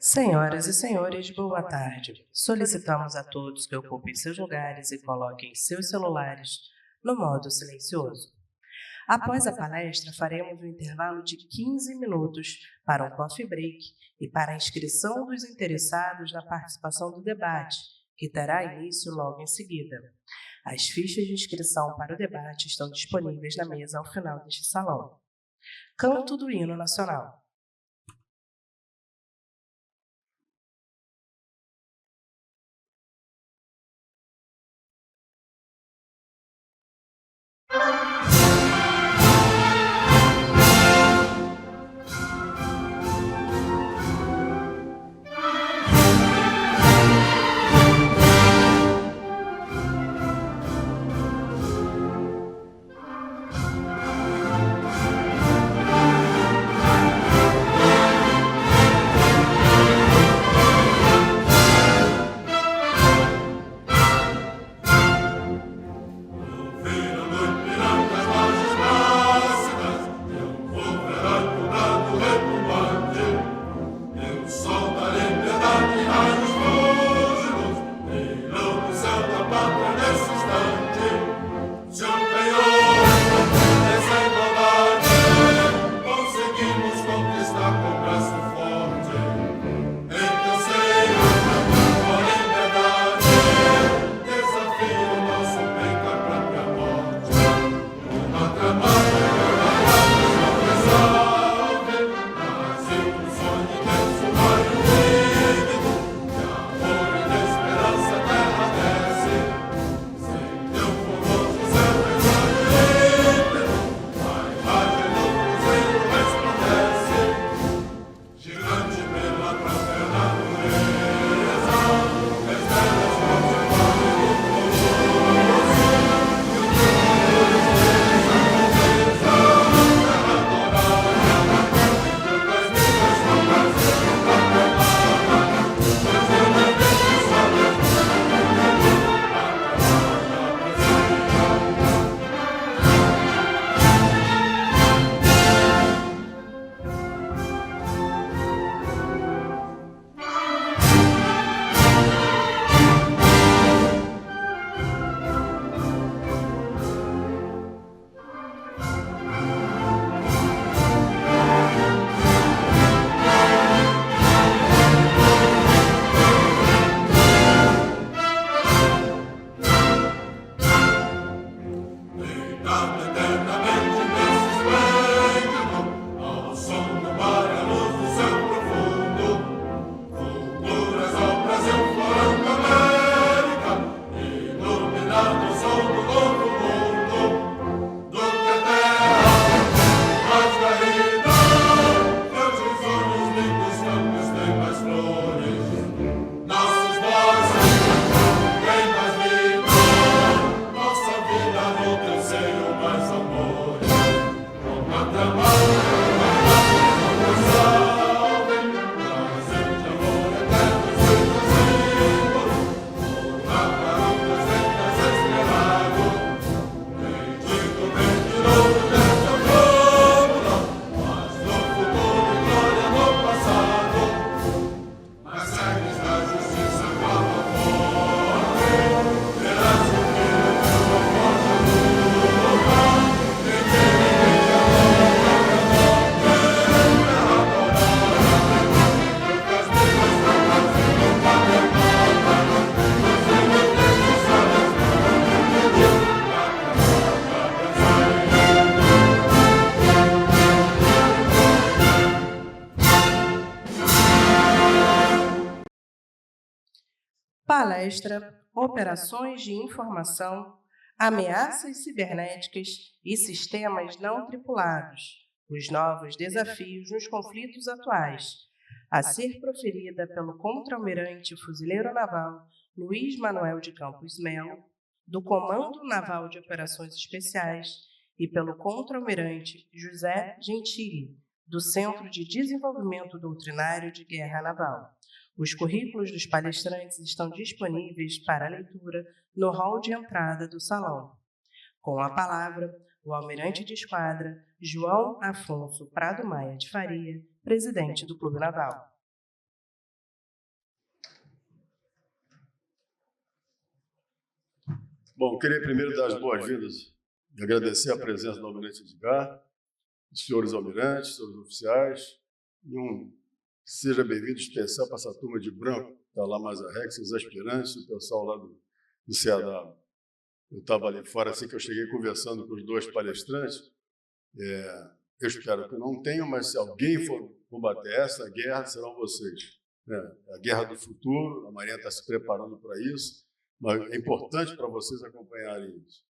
Senhoras e senhores, boa tarde. Solicitamos a todos que ocupem seus lugares e coloquem seus celulares no modo silencioso. Após a palestra, faremos um intervalo de 15 minutos para um coffee break e para a inscrição dos interessados na participação do debate, que terá início logo em seguida. As fichas de inscrição para o debate estão disponíveis na mesa ao final deste salão. Canto do Hino Nacional. Palestra Operações de Informação, Ameaças Cibernéticas e Sistemas Não Tripulados, os novos desafios nos conflitos atuais, a ser proferida pelo Contra-Almirante Fuzileiro Naval Luiz Manuel de Campos Melo, do Comando Naval de Operações Especiais, e pelo Contra-Almirante José Gentili, do Centro de Desenvolvimento Doutrinário de Guerra Naval. Os currículos dos palestrantes estão disponíveis para leitura no hall de entrada do salão. Com a palavra, o almirante de esquadra João Afonso Prado Maia de Faria, presidente do Clube Naval. Bom, queria primeiro dar as boas-vindas e agradecer a presença do almirante Edgar, dos senhores almirantes, senhores oficiais, e seja bem-vindo especial para essa turma de branco, que está lá mais a Rex, os aspirantes, o pessoal lá do CAW. Eu estava ali fora, assim que eu cheguei conversando com os dois palestrantes. Eu espero que eu não tenha, mas se alguém for combater essa guerra, serão vocês. A guerra do futuro, a Marinha está se preparando para isso, mas é importante para vocês acompanharem isso.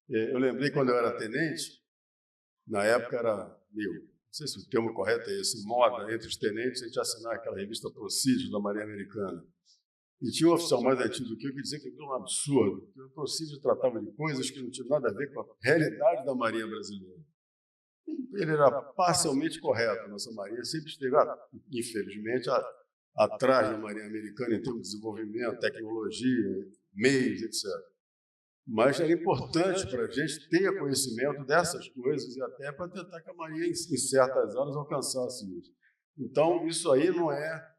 Eu lembrei quando eu era tenente, na época era não sei se o termo correto é esse, moda entre os tenentes, a gente assinar aquela revista Procídio da Marinha Americana. E tinha um oficial mais antigo do que eu que dizia que aquilo era um absurdo, que o Procídio tratava de coisas que não tinham nada a ver com a realidade da Marinha brasileira. Ele era parcialmente correto, a nossa Marinha sempre esteve, infelizmente, atrás da Marinha Americana em termos de desenvolvimento, tecnologia, meios, etc. Mas era importante para a gente ter conhecimento dessas coisas e até para tentar que a Marinha, em certas áreas, alcançasse isso. Então, isso aí não é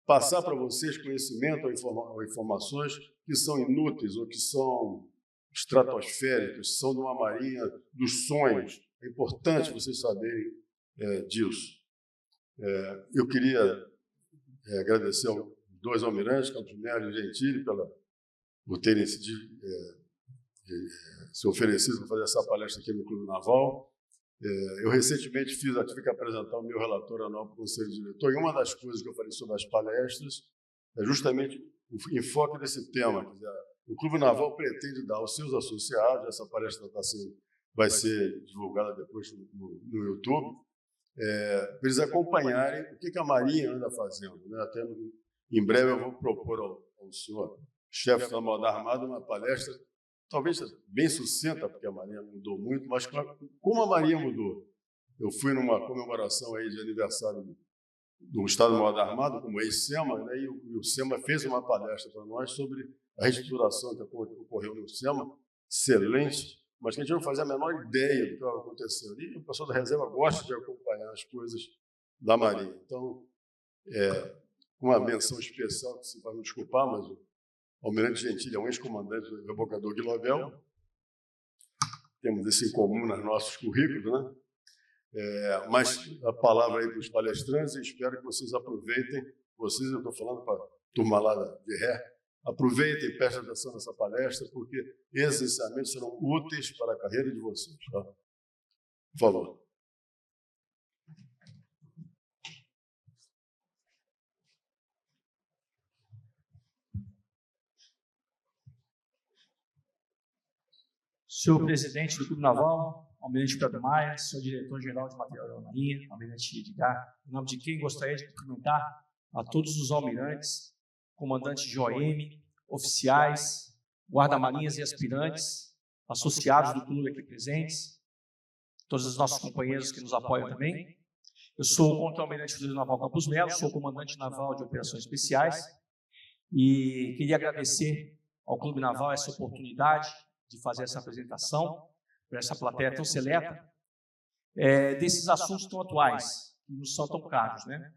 passar para vocês conhecimento ou informações que são inúteis ou que são estratosféricas, são de uma Marinha dos sonhos. É importante vocês saberem disso. Eu queria agradecer aos dois almirantes, Campos Melo e Gentili, por terem se oferecido para fazer essa palestra aqui no Clube Naval. Eu recentemente tive que apresentar o meu relatório anual para o Conselho Diretor, e uma das coisas que eu falei sobre as palestras é justamente o enfoque desse tema. Quer dizer, o Clube Naval pretende dar aos seus associados, essa palestra vai ser divulgada depois no YouTube, para eles acompanharem o que a Marinha anda fazendo. Né? Até em breve eu vou propor ao senhor chefe da Marinha Armada uma palestra, talvez bem sucinta, porque a Marinha mudou muito, mas como a Marinha mudou. Eu fui numa comemoração aí de aniversário do Estado-Maior da Armada, como ex-SEMA, né, e o SEMA fez uma palestra para nós sobre a reestruturação que ocorreu no SEMA, excelente, mas que a gente não fazia a menor ideia do que estava acontecendo. E o pessoal da reserva gosta de acompanhar as coisas da Marinha. Então, uma menção especial, que você vai me desculpar, mas o Almirante Gentili é um ex-comandante do rebocador Guilovel. Temos isso em comum nos nossos currículos, né? Mas a palavra aí para os palestrantes, e espero que vocês aproveitem. Vocês, eu estou falando para a turma lá de Ré, aproveitem, prestem atenção nessa palestra, porque esses ensinamentos serão úteis para a carreira de vocês. Tá? Por favor. Senhor presidente do Clube Naval, almirante Pedro Maia, senhor diretor-geral de material da Marinha, almirante Edgar, em nome de quem gostaria de cumprimentar a todos os almirantes, comandantes de OM, oficiais, guarda-marinhas e aspirantes, associados do clube aqui presentes, todos os nossos companheiros que nos apoiam também. Eu sou o contra-almirante Fuzileiro Naval Campos Melo, sou comandante naval de operações especiais e queria agradecer ao Clube Naval essa oportunidade de fazer essa apresentação para essa plateia tão seleta desses assuntos tão atuais, que nos são tão caros, né?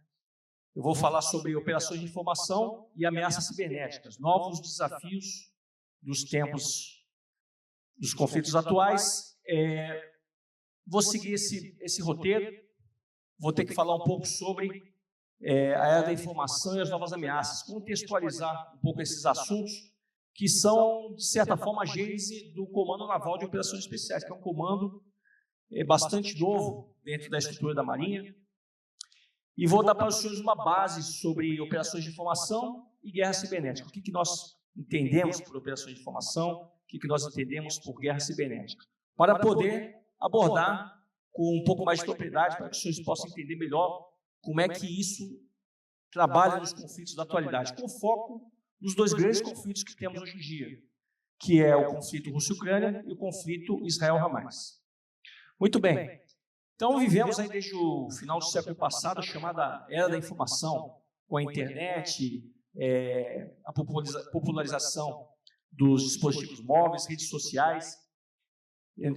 Eu vou falar sobre operações de informação e ameaças cibernéticas, novos desafios dos tempos dos conflitos atuais. Vou seguir esse roteiro, vou ter que falar um pouco sobre a era da informação e as novas ameaças, contextualizar um pouco esses assuntos que são, de certa forma, a gênese do Comando Naval de Operações Especiais, que é um comando bastante novo dentro da estrutura da Marinha. E vou dar para os senhores uma base sobre operações de informação e guerra cibernética. O que nós entendemos por operações de informação, o que nós entendemos por guerra cibernética, para poder abordar com um pouco mais de propriedade, para que os senhores possam entender melhor como é que isso trabalha nos conflitos da atualidade, com foco nos dois grandes conflitos que temos hoje em dia, que é o conflito Rússia-Ucrânia e o conflito Israel-Hamas. Muito bem. Então, vivemos aí desde o final do século passado a chamada Era da Informação, com a internet, a popularização dos dispositivos móveis, redes sociais.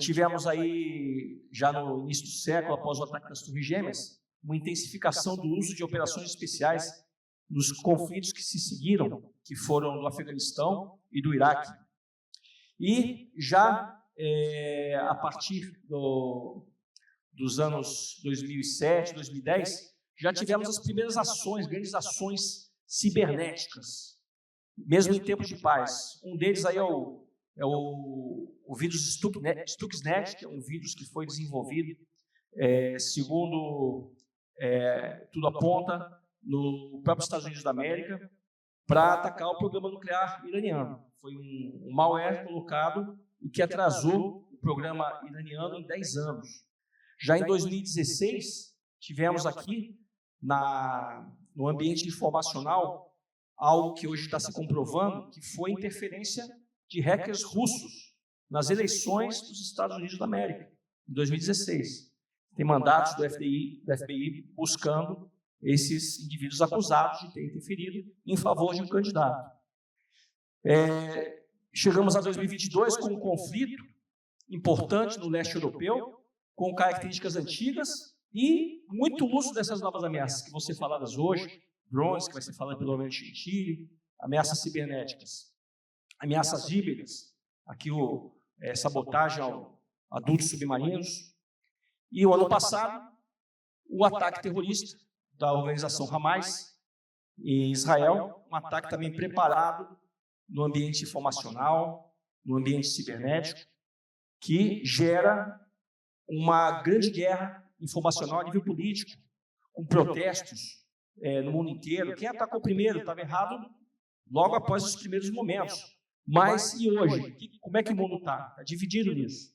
Tivemos aí, já no início do século, após o ataque das Torres Gêmeas, uma intensificação do uso de operações especiais nos conflitos que se seguiram, que foram do Afeganistão e do Iraque. E já a partir dos anos 2007, 2010, já tivemos as primeiras ações, grandes ações cibernéticas, mesmo em tempos de paz. Um deles aí é o vírus Stuxnet, que é um vírus que foi desenvolvido, segundo tudo aponta, no próprio Estados Unidos da América, para atacar o programa nuclear iraniano. Foi um malware colocado e que atrasou o programa iraniano em 10 anos. Já em 2016, tivemos aqui, no ambiente informacional, algo que hoje está se comprovando, que foi interferência de hackers russos nas eleições dos Estados Unidos da América, em 2016. Tem mandatos do FBI buscando esses indivíduos acusados de ter interferido em favor de um candidato. Chegamos a 2022 com um conflito importante no leste europeu, com características antigas e muito uso dessas novas ameaças que vão ser faladas hoje, drones, que vai ser falado pelo Almirante Gentili, ameaças cibernéticas, ameaças híbridas, aqui sabotagem a dutos submarinos, e o ano passado, o ataque terrorista da organização Hamas em Israel, um ataque também preparado no ambiente informacional, no ambiente cibernético, que gera uma grande guerra informacional a nível político, com protestos no mundo inteiro. Quem atacou primeiro estava errado logo após os primeiros momentos. Mas e hoje? Como é que o mundo está? Está dividido nisso.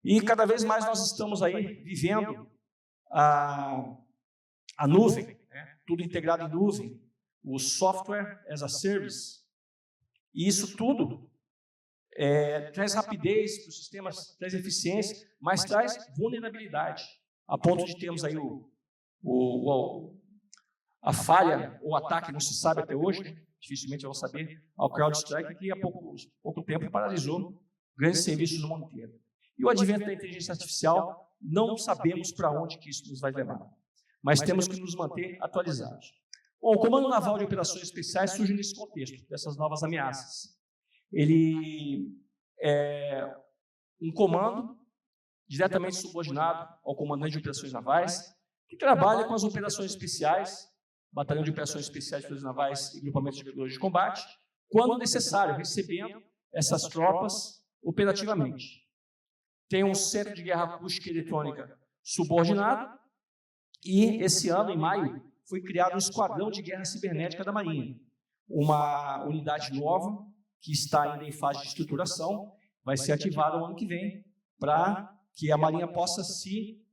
E cada vez mais nós estamos aí vivendo a nuvem, tudo integrado em nuvem, o software as a service. E isso tudo traz rapidez para os sistemas, traz eficiência, mas traz vulnerabilidade, a ponto de termos aí a falha, o ataque, não se sabe até hoje, dificilmente vão saber, ao CrowdStrike, que há pouco tempo paralisou grandes serviços no mundo inteiro. E o advento da inteligência artificial, não sabemos para onde que isso nos vai levar, mas temos que nos manter atualizados. Bom, o Comando Naval de Operações Especiais surge nesse contexto, dessas novas ameaças. Ele é um comando diretamente subordinado ao comandante de operações navais, que trabalha com as operações especiais, Batalhão de Operações Especiais de Forças Navais e Grupamentos de Reguladores de Combate, quando necessário, recebendo essas tropas operativamente. Tem um Centro de Guerra Acústica e Eletrônica subordinado, e esse ano, em maio, foi criado um Esquadrão de Guerra Cibernética da Marinha, uma unidade nova, que está ainda em fase de estruturação, vai ser ativada no ano que vem, para que a Marinha possa se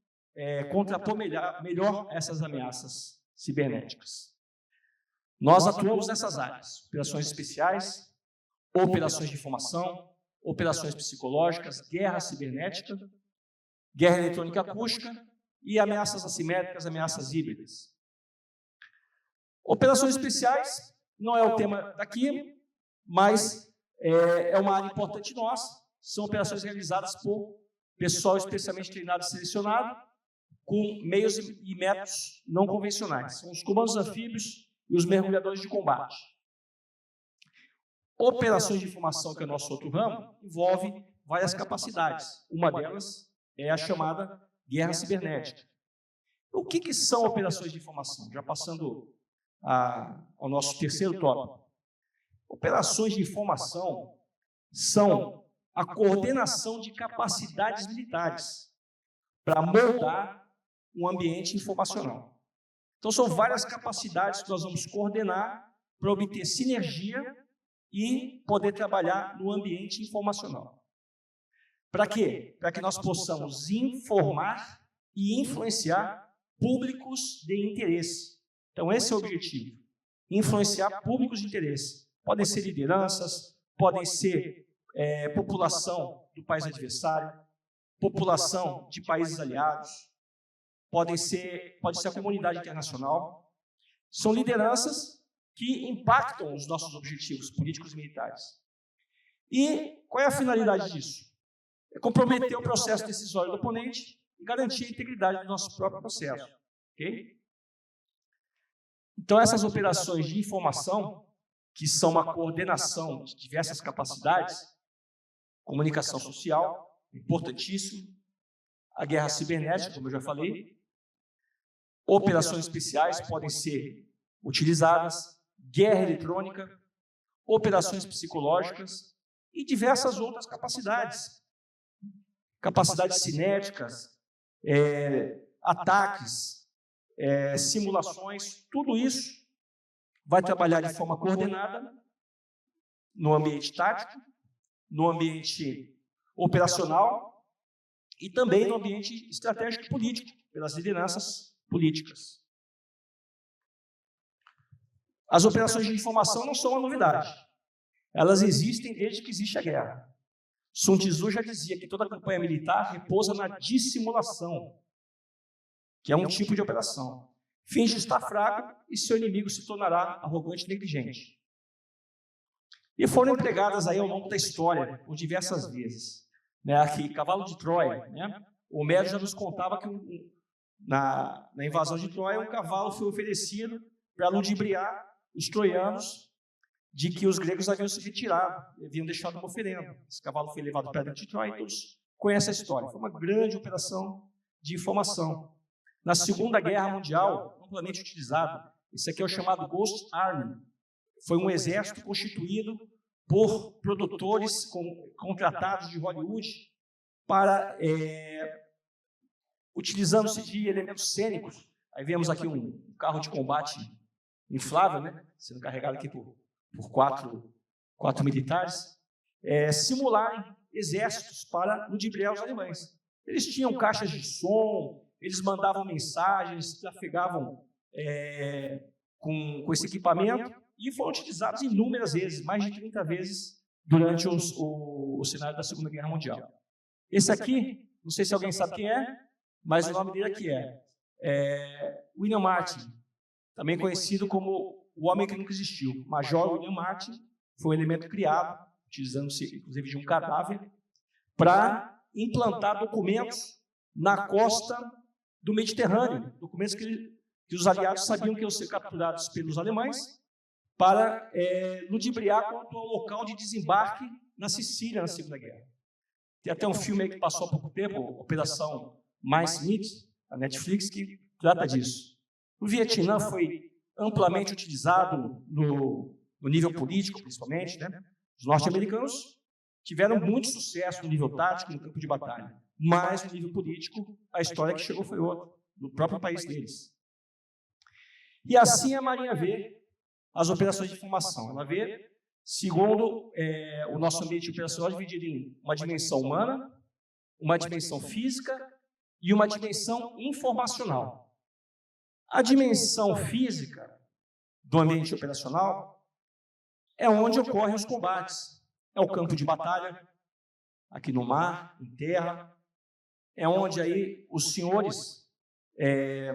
contrapor melhor essas ameaças cibernéticas. Nós atuamos nessas áreas: operações especiais, operações de informação, operações psicológicas, guerra cibernética, guerra eletrônica acústica e ameaças assimétricas, ameaças híbridas. Operações especiais não é o tema daqui, mas é uma área importante nossa. São operações realizadas por pessoal especialmente treinado e selecionado, com meios e métodos não convencionais. São os comandos anfíbios e os mergulhadores de combate. Operações de informação, que é o nosso outro ramo, envolve várias capacidades. Uma delas é a chamada guerra cibernética. O que são operações de informação? Já passando ao nosso terceiro tópico. Operações de informação são a coordenação de capacidades militares para moldar um ambiente informacional. Então, são várias capacidades que nós vamos coordenar para obter sinergia e poder trabalhar no ambiente informacional. Para quê? Para que nós possamos informar e influenciar públicos de interesse. Então, esse é o objetivo. Influenciar públicos de interesse. Podem ser lideranças, podem ser população do país adversário, população de países aliados, pode ser a comunidade internacional. São lideranças que impactam os nossos objetivos políticos e militares. E qual é a finalidade disso? É comprometer o processo decisório do oponente e garantir a integridade do nosso próprio processo. Ok? Então, essas operações de informação, que são uma coordenação de diversas capacidades, comunicação social, importantíssimo, a guerra cibernética, como eu já falei, operações especiais podem ser utilizadas, guerra eletrônica, operações psicológicas e diversas outras capacidades cinéticas, ataques, simulações, tudo isso vai trabalhar de forma coordenada no ambiente tático, no ambiente operacional e também no ambiente estratégico político, pelas lideranças políticas. As operações de informação não são uma novidade. Elas existem desde que existe a guerra. Sun Tzu já dizia que toda campanha militar repousa na dissimulação, que é um tipo de operação. Finge estar fraco e seu inimigo se tornará arrogante e negligente. E foram empregadas aí ao longo da história, por diversas vezes. Aqui, cavalo de Troia. Homero já nos contava que na invasão de Troia, um cavalo foi oferecido para ludibriar os troianos de que os gregos haviam se retirado, haviam deixado uma oferenda. Esse cavalo foi levado para dentro de Troia e todos conhecem a história. Foi uma grande operação de informação. Na Segunda Guerra Mundial, amplamente utilizado, esse aqui é o chamado Ghost Army. Foi um exército constituído por produtores contratados de Hollywood para, utilizando-se de elementos cênicos. Aí vemos aqui um carro de combate inflável, sendo carregado aqui por quatro militares, simularem exércitos para ludibriar os alemães. Eles tinham caixas de som, eles mandavam mensagens, trafegavam com esse equipamento e foram utilizados inúmeras vezes, mais de 30 vezes, durante o cenário da Segunda Guerra Mundial. Esse aqui, não sei se alguém sabe quem é, mas o nome dele aqui é William Martin, também conhecido como o homem que nunca existiu. Major William Martin foi um elemento criado, utilizando-se inclusive de um cadáver, para implantar documentos na costa do Mediterrâneo, documentos que os aliados sabiam que iam ser capturados pelos alemães para ludibriar quanto ao local de desembarque na Sicília na Segunda Guerra. Tem até um filme aí que passou há pouco tempo, Operação Mais Smith, a Netflix, que trata disso. O Vietnã foi amplamente utilizado no nível político, principalmente. Os norte-americanos tiveram muito sucesso no nível tático, no campo de batalha, mas no nível político, a história que chegou foi outra, no próprio país deles. E assim a Marinha vê as operações de informação. Ela vê, segundo o nosso ambiente operacional, dividido em uma dimensão humana, uma dimensão física e uma dimensão informacional. A dimensão física do ambiente operacional é onde ocorrem os combates. É o campo de batalha, aqui no mar, em terra. É onde aí os senhores,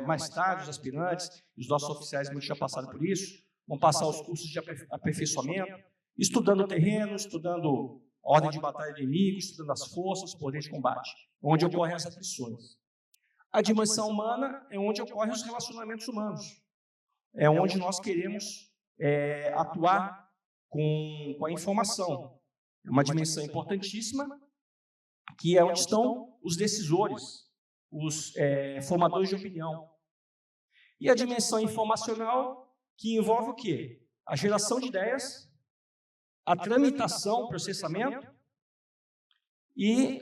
mais tarde, os aspirantes, os nossos oficiais, muitos já passaram por isso, vão passar os cursos de aperfeiçoamento, estudando o terreno, estudando a ordem de batalha do inimigo, estudando as forças, o poder de combate, onde ocorrem as atrições. A dimensão humana é onde ocorrem os relacionamentos humanos. É onde nós queremos atuar com a informação. É uma dimensão importantíssima, que é onde estão os decisores, os formadores de opinião. E a dimensão informacional, que envolve o quê? A geração de ideias, a tramitação, processamento e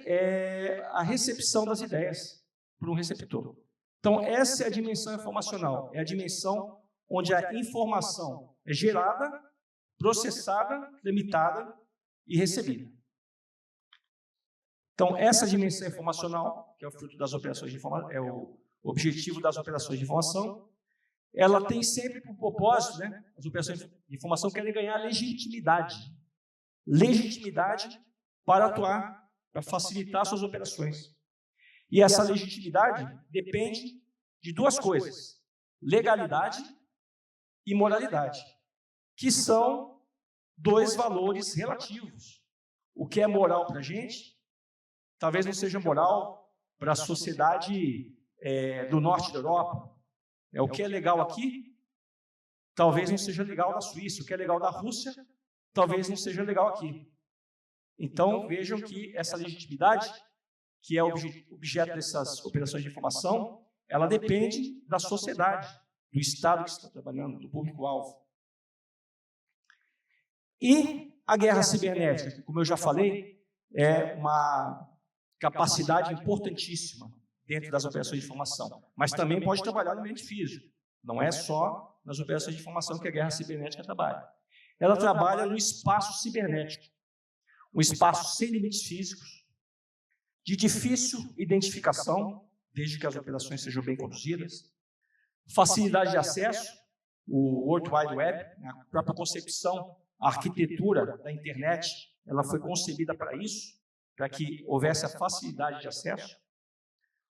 a recepção das ideias por um receptor. Então, essa é a dimensão informacional, é a dimensão onde a informação é gerada, processada, tramitada e recebida. Então, essa dimensão informacional, que é o fruto das operações de informação, é o objetivo das operações de informação, ela tem sempre por propósito, as operações de informação querem ganhar legitimidade. Legitimidade para atuar, para facilitar suas operações. E essa legitimidade depende de duas coisas: legalidade e moralidade, que são dois valores relativos. O que é moral para a gente, talvez não seja moral para a sociedade do norte da Europa. O que é legal aqui, talvez não seja legal na Suíça. O que é legal na Rússia, talvez não seja legal aqui. Então, vejam que essa legitimidade, que é objeto dessas operações de informação, ela depende da sociedade, do Estado que está trabalhando, do público-alvo. E a guerra cibernética, que, como eu já falei, é uma capacidade importantíssima dentro das operações de informação, mas também pode trabalhar no ambiente físico. Não é só nas operações de informação que a guerra cibernética trabalha. Ela trabalha no espaço cibernético, um espaço sem limites físicos, de difícil identificação, desde que as operações sejam bem conduzidas, facilidade de acesso, o World Wide Web, a própria concepção, a arquitetura da internet, ela foi concebida para isso, para que houvesse a facilidade de acesso,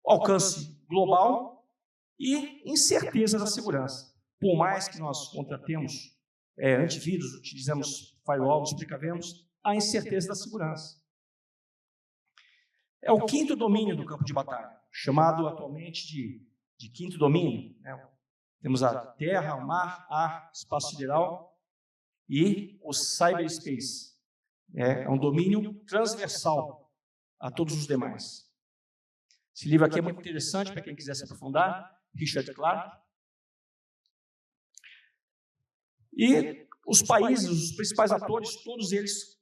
alcance global e incerteza da segurança. Por mais que nós contratemos antivírus, utilizamos firewall, nos precavemos, há incerteza da segurança. É o quinto domínio do campo de batalha, chamado atualmente de quinto domínio. Temos a terra, o mar, ar, espaço sideral e o cyberspace. É um domínio transversal a todos os demais. Esse livro aqui é muito interessante para quem quiser se aprofundar, Richard Clarke. E os países, os principais atores, todos eles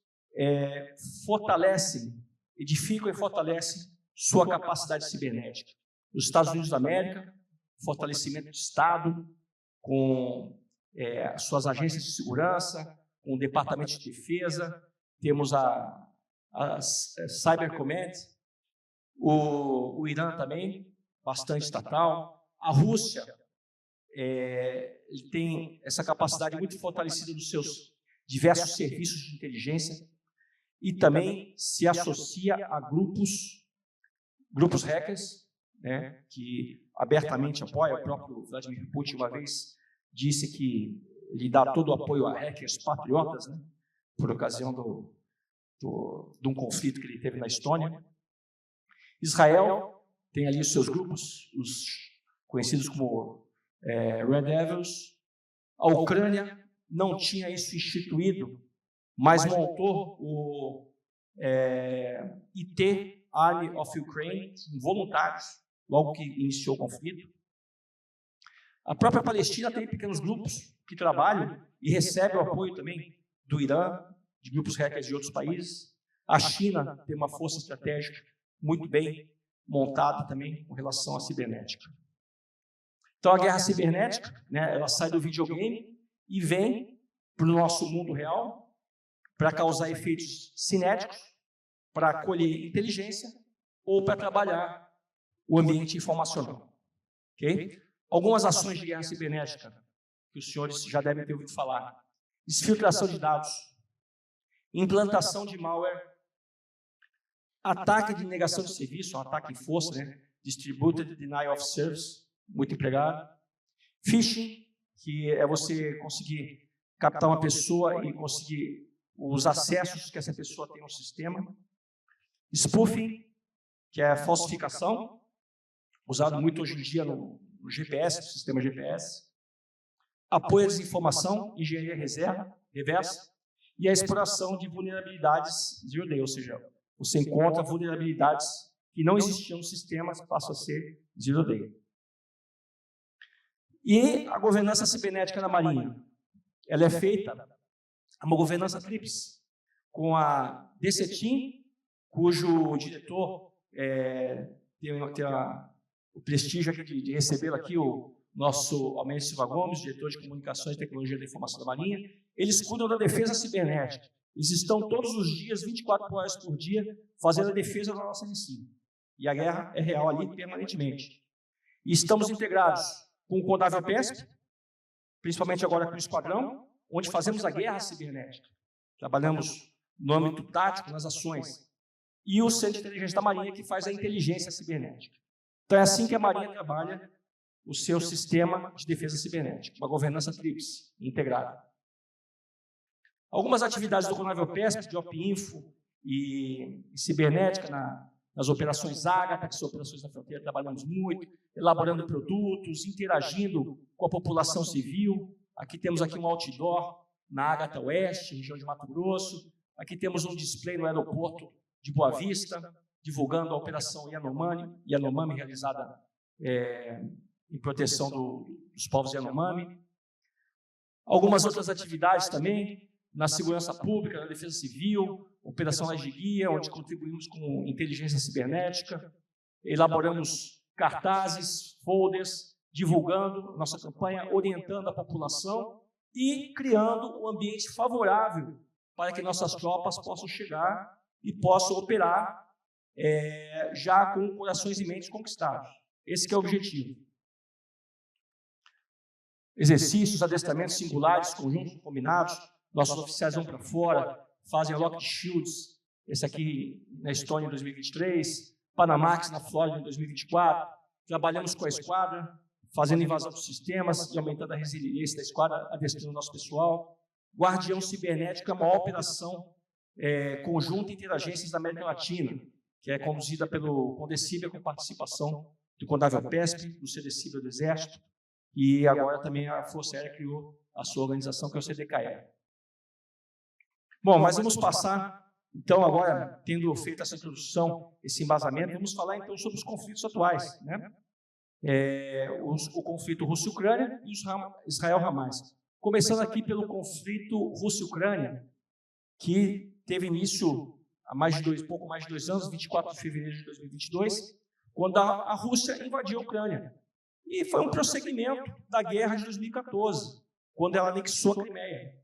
fortalecem, edificam e fortalecem sua capacidade cibernética. Os Estados Unidos da América, fortalecimento de Estado, com suas agências de segurança, com o Departamento de Defesa, temos a Cyber Command, o Irã também, bastante estatal, a Rússia, ele tem essa capacidade muito fortalecida dos seus diversos serviços de inteligência e também se associa a grupos hackers, que abertamente apoia. O próprio Vladimir Putin uma vez disse que ele dá todo o apoio a hackers patriotas, por ocasião de um conflito que ele teve na Estônia. Israel tem ali os seus grupos, os conhecidos como Red Devils. A Ucrânia não tinha isso instituído, mas montou o IT Army of Ukraine, voluntários, logo que iniciou o conflito. A própria Palestina tem pequenos grupos que trabalham e recebem o apoio também do Irã, de grupos hackers de outros países. A China tem uma força estratégica muito bem montada também com relação à cibernética. Então, a guerra cibernética, ela sai do videogame e vem para o nosso mundo real para causar efeitos cinéticos, para colher inteligência ou para trabalhar o ambiente informacional. Okay? Algumas ações de guerra cibernética que os senhores já devem ter ouvido falar: exfiltração de dados, implantação de malware, ataque de negação de serviço, um ataque em força, distributed denial of service, muito empregado. Phishing, que é você conseguir captar uma pessoa e conseguir os acessos que essa pessoa tem ao sistema. Spoofing, que é a falsificação, usado muito hoje em dia no GPS, no sistema GPS. Apoio à desinformação, engenharia reversa, e a exploração de vulnerabilidades zero day, ou seja, você encontra vulnerabilidades que não existiam no sistema, passam a ser zero day. E a governança cibernética na Marinha, ela é feita, uma governança tríplice, com a DCTIM, cujo diretor tem o prestígio aqui de recebê-lo aqui, o nosso Almirante Silva Gomes, diretor de Comunicações e Tecnologia da Informação da Marinha. Eles cuidam da defesa cibernética. Eles estão todos os dias, 24 horas por dia, fazendo a defesa da nossa ensino. E a guerra é real ali permanentemente. E estamos integrados com o Condável PESP, principalmente agora com o Esquadrão, onde fazemos a guerra cibernética. Trabalhamos no âmbito tático, nas ações. E o Centro de Inteligência da Marinha, que faz a inteligência cibernética. Então é assim que a Marinha trabalha o seu sistema de defesa cibernética, uma governança tríplice, integrada. Algumas atividades do Condável PESP, de OPINFO e cibernética nas operações Ágata, que são operações na fronteira, trabalhamos muito, elaborando produtos, interagindo com a população civil. Aqui temos um outdoor na Ágata Oeste, região de Mato Grosso. Aqui temos um display no aeroporto de Boa Vista, divulgando a Operação Yanomami realizada em proteção dos povos Yanomami. Algumas outras atividades também, na segurança pública, na defesa civil, Operação Laje Guia, onde contribuímos com inteligência cibernética, elaboramos cartazes, folders, divulgando nossa campanha, orientando a população e criando um ambiente favorável para que nossas tropas possam chegar e possam operar já com corações e mentes conquistados. Esse que é o objetivo. Exercícios, adestramentos singulares, conjuntos, combinados. Nossos oficiais vão para fora, fazem Locked Shields, esse aqui na Estônia em 2023, Panamax na Flórida em 2024. Trabalhamos com a esquadra, fazendo invasão dos sistemas e aumentando a resiliência da esquadra, adestrando o nosso pessoal. Guardião Cibernético é a maior operação conjunta entre agências da América Latina, que é conduzida pelo Condecíbia, com participação do Condável PESP, do CDCIBA do Exército, e agora também a Força Aérea criou a sua organização, que é o CDKE. Bom, mas vamos passar, então, agora, tendo feito essa introdução, esse embasamento, vamos falar, então, sobre os conflitos atuais, né? O conflito Rússia-Ucrânia e Israel-Hamas. Começando aqui pelo conflito Rússia-Ucrânia, que teve início há pouco mais de 2 anos, 24 de fevereiro de 2022, quando a Rússia invadiu a Ucrânia. E foi um prosseguimento da guerra de 2014, quando ela anexou a Crimeia.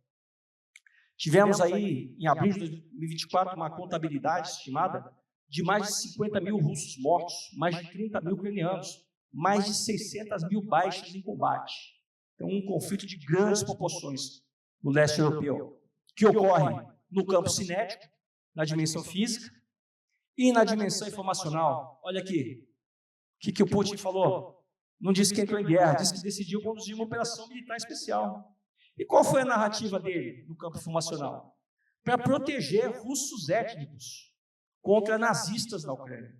Tivemos aí, em abril de 2024, uma contabilidade estimada de mais de 50 mil russos mortos, mais de 30 mil ucranianos, mais de 600 mil baixas em combate. Então, um conflito de grandes proporções no leste europeu, que ocorre no campo cinético, na dimensão física e na dimensão informacional. Olha aqui, o que o Putin falou? Não disse que entrou em guerra, disse que decidiu conduzir uma operação militar especial. E qual foi a narrativa dele no campo informacional? Para proteger russos étnicos contra nazistas na Ucrânia.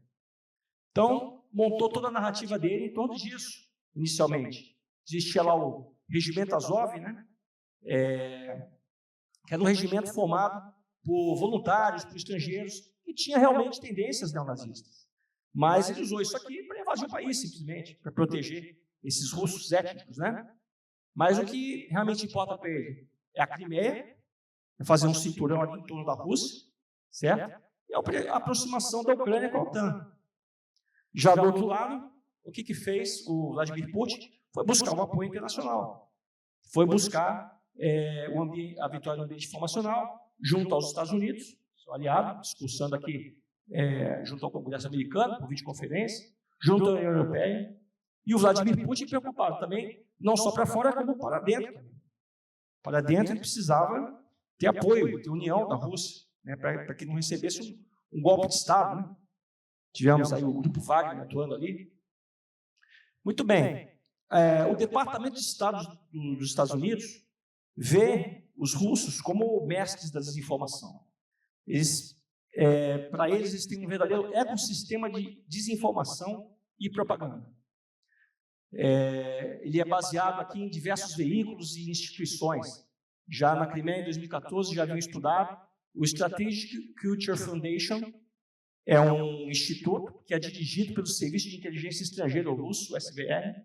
Então, montou toda a narrativa dele em torno disso, inicialmente. Existia lá o Regimento Azov, né? Que era um regimento formado por voluntários, por estrangeiros, que tinha realmente tendências neonazistas. Mas ele usou isso aqui para invadir o país, simplesmente, para proteger esses russos étnicos, né? Mas o que realmente importa para ele é a Crimeia, é fazer um cinturão ali em torno da Rússia, certo? E a aproximação da Ucrânia com a OTAN. Já do outro lado, o que fez o Vladimir Putin? Foi buscar um apoio internacional. Foi buscar a vitória no ambiente informacional, junto aos Estados Unidos, seu aliado, discursando aqui junto ao Congresso americano, por videoconferência, junto à União Europeia, e o Vladimir Putin preocupado também, não só para fora, como para dentro. Para dentro ele precisava ter apoio, ter união da Rússia, né, para que não recebesse um golpe de Estado. Né? Tivemos aí o Grupo Wagner atuando ali. Muito bem. O Departamento de Estado dos Estados Unidos vê os russos como mestres da desinformação. Para eles têm um verdadeiro ecossistema de desinformação e propaganda. Ele é baseado aqui em diversos veículos e instituições. Já na Crimeia, em 2014, já haviam estudado. O Strategic Culture Foundation é um instituto que é dirigido pelo Serviço de Inteligência Estrangeira Russo, o SVR,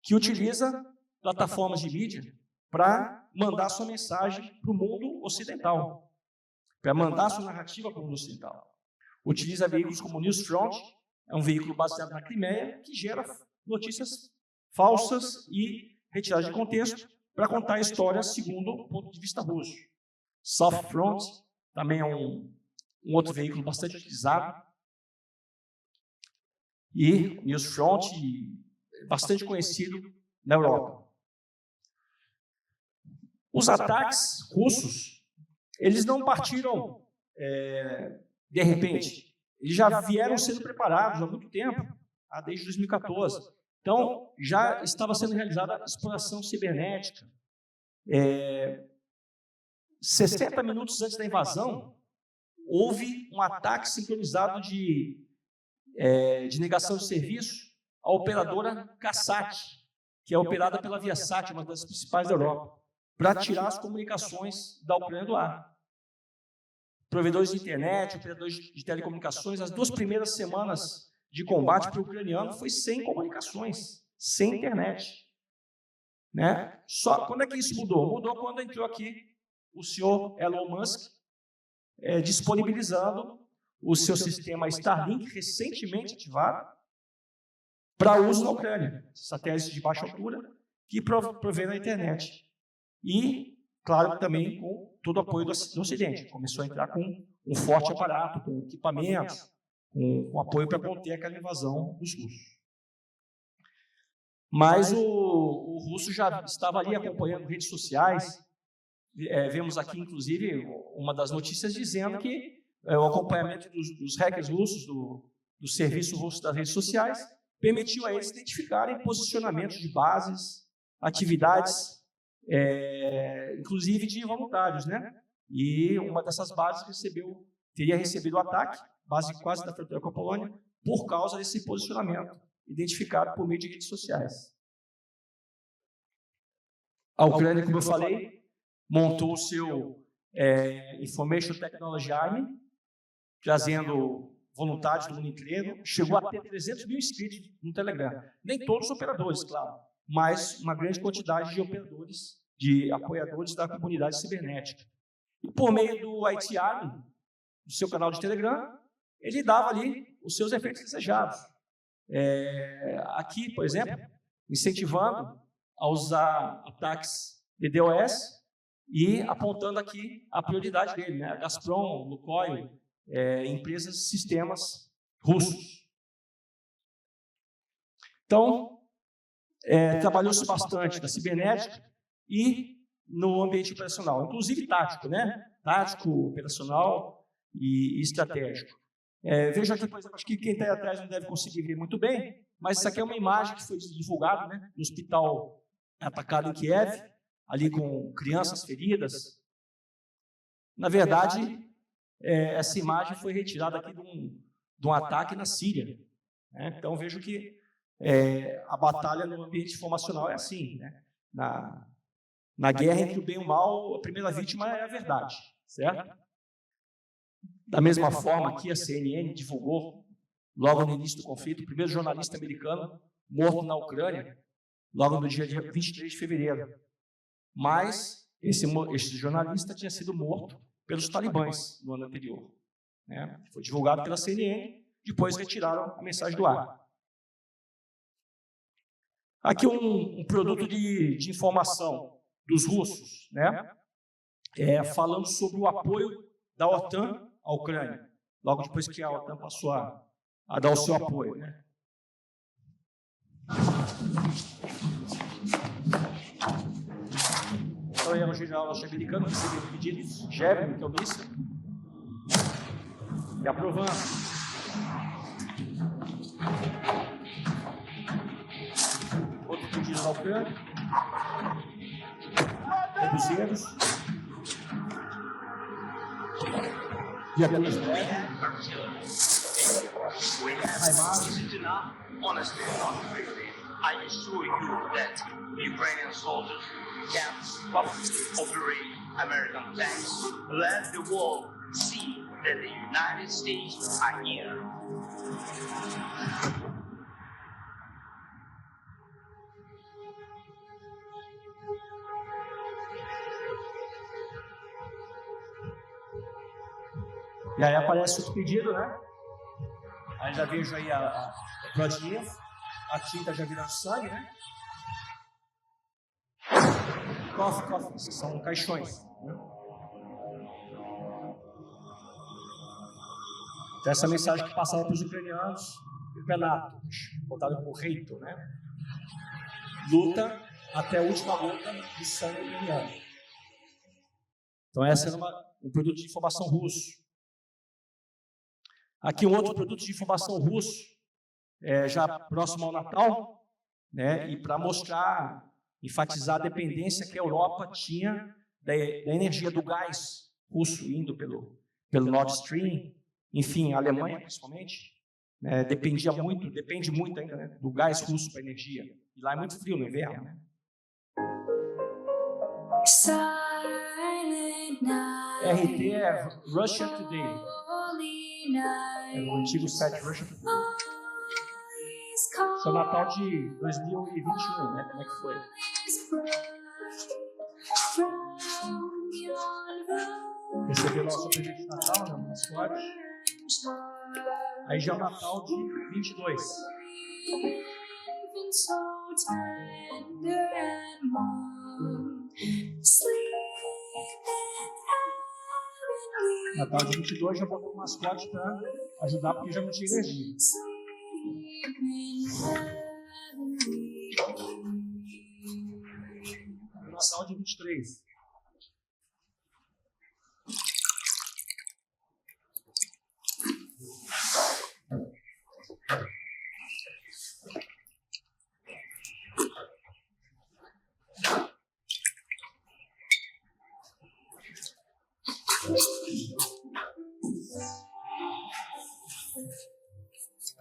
que utiliza plataformas de mídia para mandar sua mensagem para o mundo ocidental, para mandar sua narrativa para o mundo ocidental. Utiliza veículos como o Newsfront, é um veículo baseado na Crimeia, que gera notícias falsas e retiradas de contexto para contar a história segundo o ponto de vista russo. Southfront também é um outro veículo bastante utilizado. E Newsfront, bastante conhecido na Europa. Os ataques russos, eles não partiram de repente. Eles já vieram sendo preparados há muito tempo, desde 2014. Então, já estava sendo realizada a exploração cibernética. 60 minutos antes da invasão, houve um ataque sincronizado de negação de serviço à operadora Kasat, que é operada pela Viasat, uma das principais da Europa, para tirar as comunicações da Ucrânia do ar. provedores de internet, operadores de telecomunicações. As 2 primeiras semanas de combate para o ucraniano foi sem comunicações, sem internet. Né? Só quando é que isso mudou? Mudou quando entrou aqui o senhor Elon Musk, disponibilizando o seu sistema Starlink, recentemente ativado, para uso na Ucrânia. Satélites de baixa altura que provê a internet. E, claro, também com todo o apoio do Ocidente. Começou a entrar com um forte aparato, com equipamentos, com apoio para conter aquela invasão dos russos. Mas o russo já estava ali acompanhando redes sociais. Vemos aqui, inclusive, uma das notícias dizendo que o acompanhamento dos hackers russos, do serviço russo das redes sociais, permitiu a eles identificarem posicionamentos de bases, atividades, inclusive de voluntários, né? E uma dessas bases teria recebido o ataque, base quase da fronteira com a Polônia, por causa desse posicionamento identificado por meio de redes sociais. A Ucrânia, como eu falei, montou o seu Information Technology Army, trazendo voluntários do mundo inteiro, chegou a ter 300 mil inscritos no Telegram. Nem todos os operadores, claro, mas uma grande quantidade de operadores, de apoiadores da comunidade cibernética. E por meio do IT Army, do seu canal de Telegram, ele dava ali os seus efeitos desejados. Aqui, por exemplo, incentivando a usar ataques de DDoS e apontando aqui a prioridade dele, né? Gazprom, Lukoil, empresas, sistemas russos. Então, trabalhou-se bastante na cibernética e no ambiente operacional, inclusive tático, né? Tático, operacional e estratégico. Veja aqui, por exemplo, acho que quem está aí atrás não deve conseguir ver muito bem, mas isso aqui é uma imagem que foi divulgada, né, no hospital atacado em Kiev, ali com crianças feridas. Na verdade, essa imagem foi retirada aqui de um ataque na Síria. Né? Então, vejo que a batalha no ambiente informacional é assim. Né? Na guerra entre o bem e o mal, a primeira vítima é a verdade, certo? Da mesma forma que a CNN divulgou, logo no início do conflito, o primeiro jornalista americano morto na Ucrânia, logo no dia 23 de fevereiro. Mas esse jornalista tinha sido morto pelos talibãs no ano anterior. Né? Foi divulgado pela CNN, depois retiraram a mensagem do ar. Aqui um produto de informação dos russos, né? Falando sobre o apoio da OTAN à Ucrânia, logo depois que a OTAN passou a dar o seu apoio. Né? Então, o general norte-americano recebeu um pedido de Javelin, que é o míssil, e aprovando. Outro pedido da Ucrânia, reduzeiros, viaturas Honestly, I assure you that Ukrainian soldiers can properly operate American tanks. Let the world see that the United States are here. E aí aparece outro pedido, né? Aí já vejo aí a prodinha, a tinta já virando sangue, né? Coffins, são caixões. Né? Então, essa mensagem que passava para os ucranianos, Penatos, voltado como Reito, né? Luta até a última gota de sangue ucraniano. Então, essa era um produto de informação russo. Aqui um outro produto de informação russo, já próximo ao Natal, né? E para mostrar, enfatizar a dependência que a Europa tinha da energia do gás russo indo pelo Nord Stream, enfim, a Alemanha principalmente, né? Depende muito ainda, né, do gás russo para energia. E lá é muito frio no inverno, né? Silent night. RT é Russia Today. É o antigo site Russia Today. Esse é o Natal de 2021, né? Como é que foi? Recebeu nosso presente de Natal, né? Umas flores. Aí já é o Natal de 22. Natal de 22 já botou umas flores para ajudar, porque já não tinha energia. Natal de 23.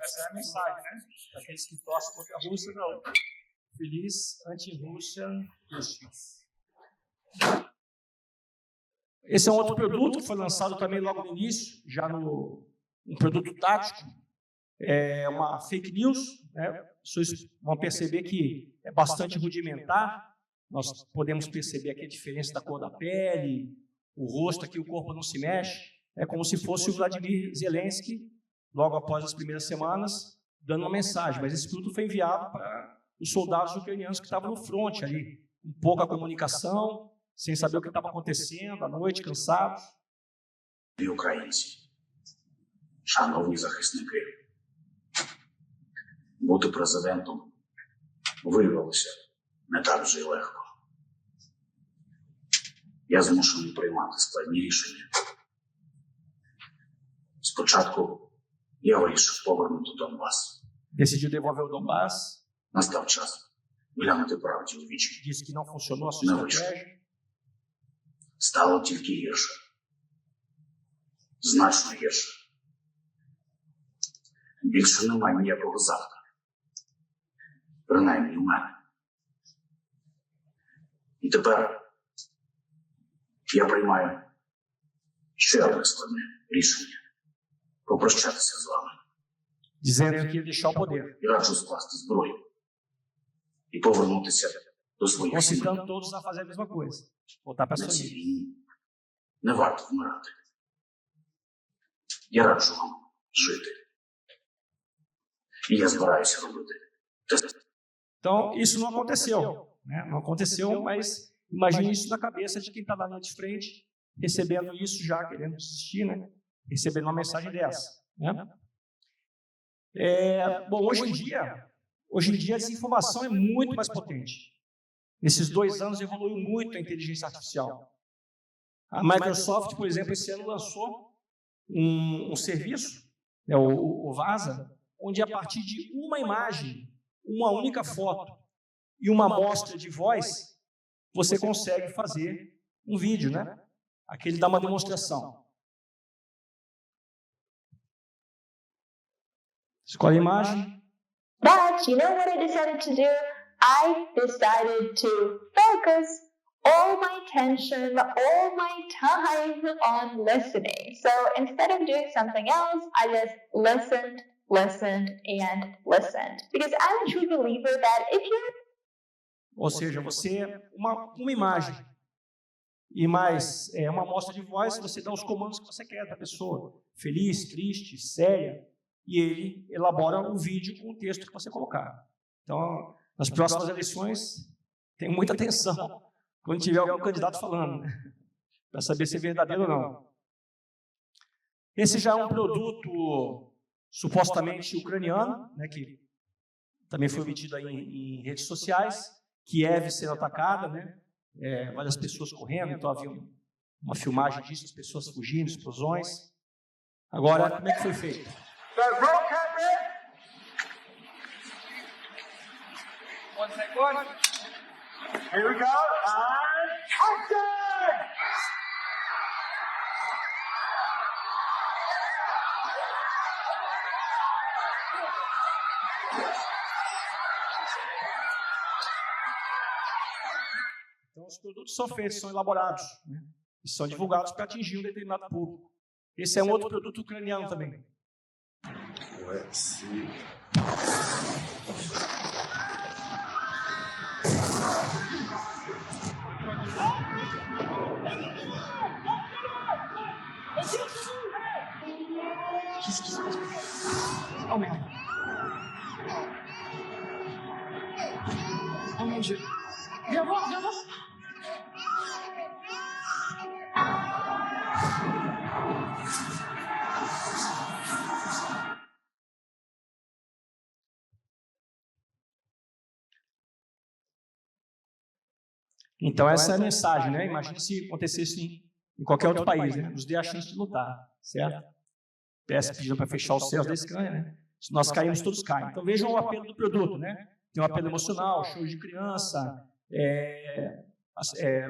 Essa é a mensagem, né? Aqueles que torcem contra a Rússia, não. Feliz anti-Rússia Christmas. Esse é um outro produto que foi lançado também logo no início, já um produto tático. É uma fake news, né? Vocês vão perceber que é bastante rudimentar. Nós podemos perceber aqui a diferença da cor da pele, o rosto aqui, o corpo não se mexe. É como se fosse o Vladimir Zelensky, logo após as primeiras semanas, dando uma mensagem. Mas esse produto foi enviado para os soldados ucranianos que estavam no fronte ali, com pouca comunicação, sem saber o que estava acontecendo, à noite, cansados. Українці, шановні захисники, бути президентом виявилося не так вже й легко. Я змушений приймати складні рішення. Спочатку я вирішив повернути Донбас. Decidiu devolver o Donbass. Настав час глянути правді у вічі. Disse que não funcionou a sua estratégia. Стало тільки гірше. Значно гірше. Більше немає ніякого завтра. Принаймні у мене. І тепер я приймаю ще одне складне рішення. Попрощатися з вами. Dizendo que ia deixar o poder. І раджу скласти зброю. І повернутися до своїх сімей. Concitando todos a fazer a mesma coisa. Voltar para a На sua цій vida. війні не варто вмирати. Я раджу вам жити. І я збираюся робити те. Então, isso não aconteceu. Né? Não aconteceu, mas imagine isso na cabeça de quem está na linha de frente, recebendo isso já, querendo desistir, né? Recebendo uma mensagem dessa. Né? Bom, hoje em dia a desinformação é muito mais potente. Nesses 2 anos evoluiu muito a inteligência artificial. A Microsoft, por exemplo, esse ano lançou um serviço, né, o Vaza, onde a partir de uma imagem, uma única foto e uma amostra de voz, você consegue fazer um vídeo, né? Aqui ele dá uma demonstração. Escolhe a imagem. But you know what I decided to do? I decided to focus all my attention, all my time on listening. So instead of doing something else, I just listened, and listened. Because I'm a true believer that if you're... Ou seja, você, uma imagem e mais uma amostra de voz, você dá os comandos que você quer da pessoa. Feliz, triste, séria. E ele elabora um vídeo com o texto que você colocar. Então, nas próximas eleições, tem muita atenção quando tiver algum candidato falando, né? Para saber se é verdadeiro ou não. Esse já é um produto supostamente ucraniano, né, que também foi obtido aí em redes sociais. Kiev sendo atacada, né? Várias pessoas correndo, então havia uma filmagem disso, as pessoas fugindo, explosões. Agora, como é que foi feito? Roll camera. 1 second. Here we go. And action! Então, os produtos são feitos, são elaborados, né? e são divulgados para atingir um determinado público. Esse é um outro produto ucraniano também. Oh merde. Oh mon Dieu. Viens voir, viens voir. Então, essa é a mensagem, né? Imagina se acontecesse em qualquer outro país, né? Nos dê a chance de lutar, certo? PS pedindo para fechar os céus da Scania, né? Se nós caímos, todos caem. Então, vejam o apelo do produto, né? Tem um apelo emocional, shows de criança,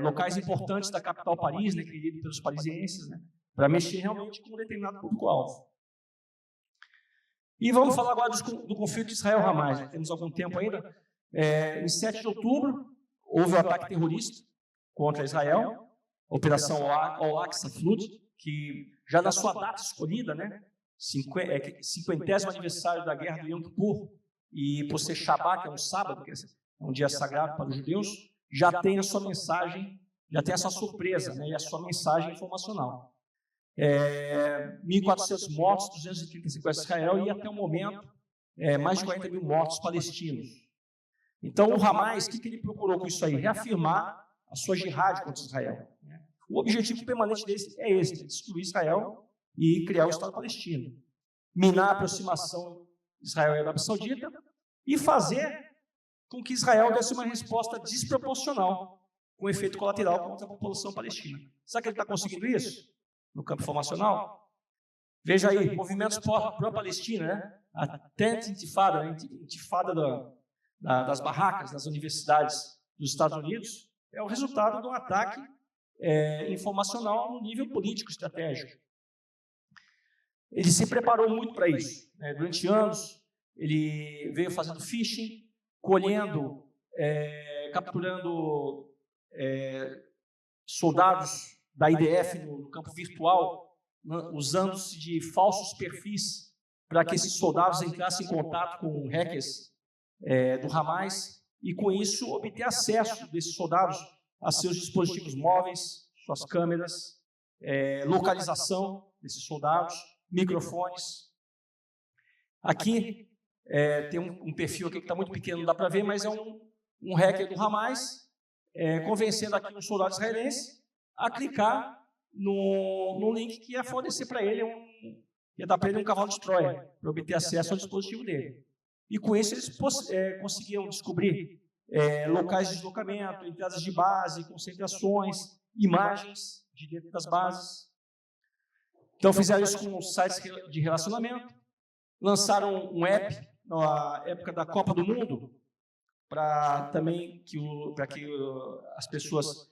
locais importantes da capital Paris, né? Querido pelos parisienses, né? Para mexer realmente com um determinado público-alvo. E vamos falar agora do conflito de Israel-Hamas, né? Temos algum tempo ainda. Em 7 de outubro, houve um ataque terrorista contra Israel, a Operação Al-Aqsa Flood, que já na sua data escolhida, né, 50º aniversário da guerra do Yom Kippur, e por ser Shabbat, que é um sábado, que é um dia sagrado para os judeus, já tem a sua mensagem, já tem essa surpresa, né, e a sua mensagem informacional. 1.400 mortos, 230 sequestros de Israel, e até o momento, mais de 40 mil mortos palestinos. Então, o Hamas, o que ele procurou com isso aí? Reafirmar a sua jihad contra Israel. O objetivo permanente deles é esse, destruir Israel e criar o Estado palestino. Minar a aproximação de Israel e Arábia Saudita e fazer com que Israel desse uma resposta desproporcional, com efeito colateral contra a população palestina. Será que ele está conseguindo isso no campo informacional? Veja aí, movimentos pró-Palestina, né? A Tent Intifada, né? Intifada das barracas das universidades dos Estados Unidos, é o resultado de um ataque informacional no nível político estratégico. Ele se preparou muito para isso, né? Durante anos, ele veio fazendo phishing, colhendo, capturando soldados da IDF no campo virtual, usando-se de falsos perfis para que esses soldados entrassem em contato com hackers do Hamas e, com isso, obter acesso desses soldados a seus dispositivos móveis, suas câmeras, localização desses soldados, microfones. Aqui tem um perfil aqui que está muito pequeno, não dá para ver, mas é um hacker do Hamas convencendo aqui um soldado israelense a clicar no link que ia fornecer para ele, ia dar para ele um cavalo de Troia, para obter acesso ao dispositivo dele. E com isso eles conseguiam descobrir locais de deslocamento, entradas de base, concentrações, imagens de dentro das bases. Então fizeram isso com sites de relacionamento, lançaram um app na época da Copa do Mundo, para que as pessoas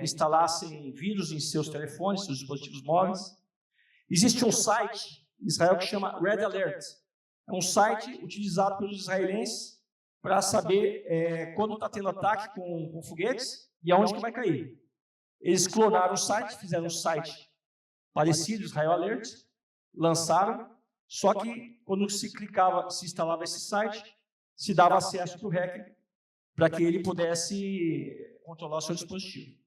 instalassem vírus em seus telefones, seus dispositivos móveis. Existe um site em Israel que chama Red Alert. É um site utilizado pelos israelenses para saber quando está tendo ataque com foguetes e aonde que vai cair. Eles clonaram o site, fizeram um site parecido, Israel Alert, lançaram, só que quando se instalava esse site, se dava acesso para o hacker para que ele pudesse controlar o seu dispositivo.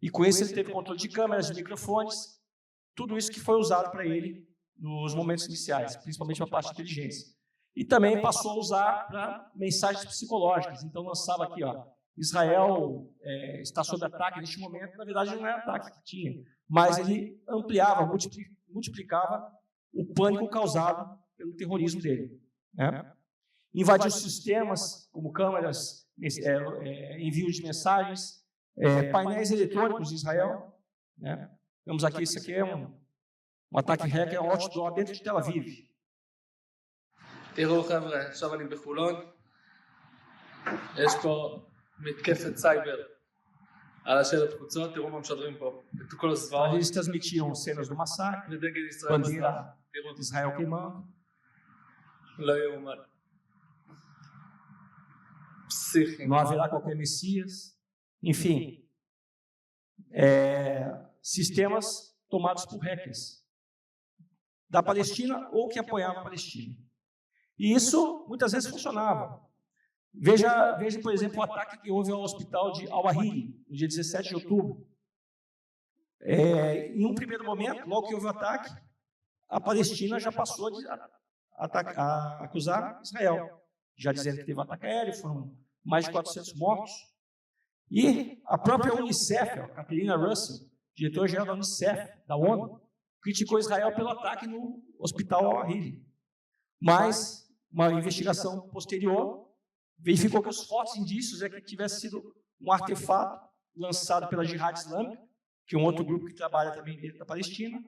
E com isso ele teve controle de câmeras, de microfones, tudo isso que foi usado para ele nos momentos iniciais, principalmente a parte de inteligência. E também passou a usar para mensagens psicológicas. Então lançava aqui, Israel está sob ataque neste momento. Na verdade não é ataque que tinha, mas ele ampliava, multiplicava o pânico causado pelo terrorismo dele, né? Invadiu sistemas como câmeras, envio de mensagens, painéis eletrônicos em Israel, né? Vemos aqui, isso aqui é um ataque hacker outdoor dentro de Tel Aviv. תראו חבר'ה, עכשיו אני בחולון, יש פה מתקפת סייבר על השלט חוצות, תראו מה משדרים פה, את כל הזוועות. Eles transmitiam cenas do massacre, ודגל ישראל bandeira de Israel queimando. לא יאומן. פסיכי. Não haverá qualquer Messias. Enfim, sistemas tomados por hackers da Palestina ou que apoiavam a Palestina. E isso muitas vezes funcionava. Veja, por exemplo, o ataque que houve ao hospital de Al-Ahli, no dia 17 de outubro. Em um primeiro momento, logo que houve o ataque, a Palestina já passou a acusar Israel, já dizendo que teve um ataque aéreo, foram mais de 400 mortos. E a própria Unicef, a Catherine Russell, diretora-geral da Unicef, da ONU, criticou Israel pelo ataque no hospital Al-Ahli. Mas uma investigação posterior verificou que os fortes indícios é que tivesse sido um artefato lançado pela Jihad Islâmica, que é um outro grupo que trabalha também dentro da Palestina,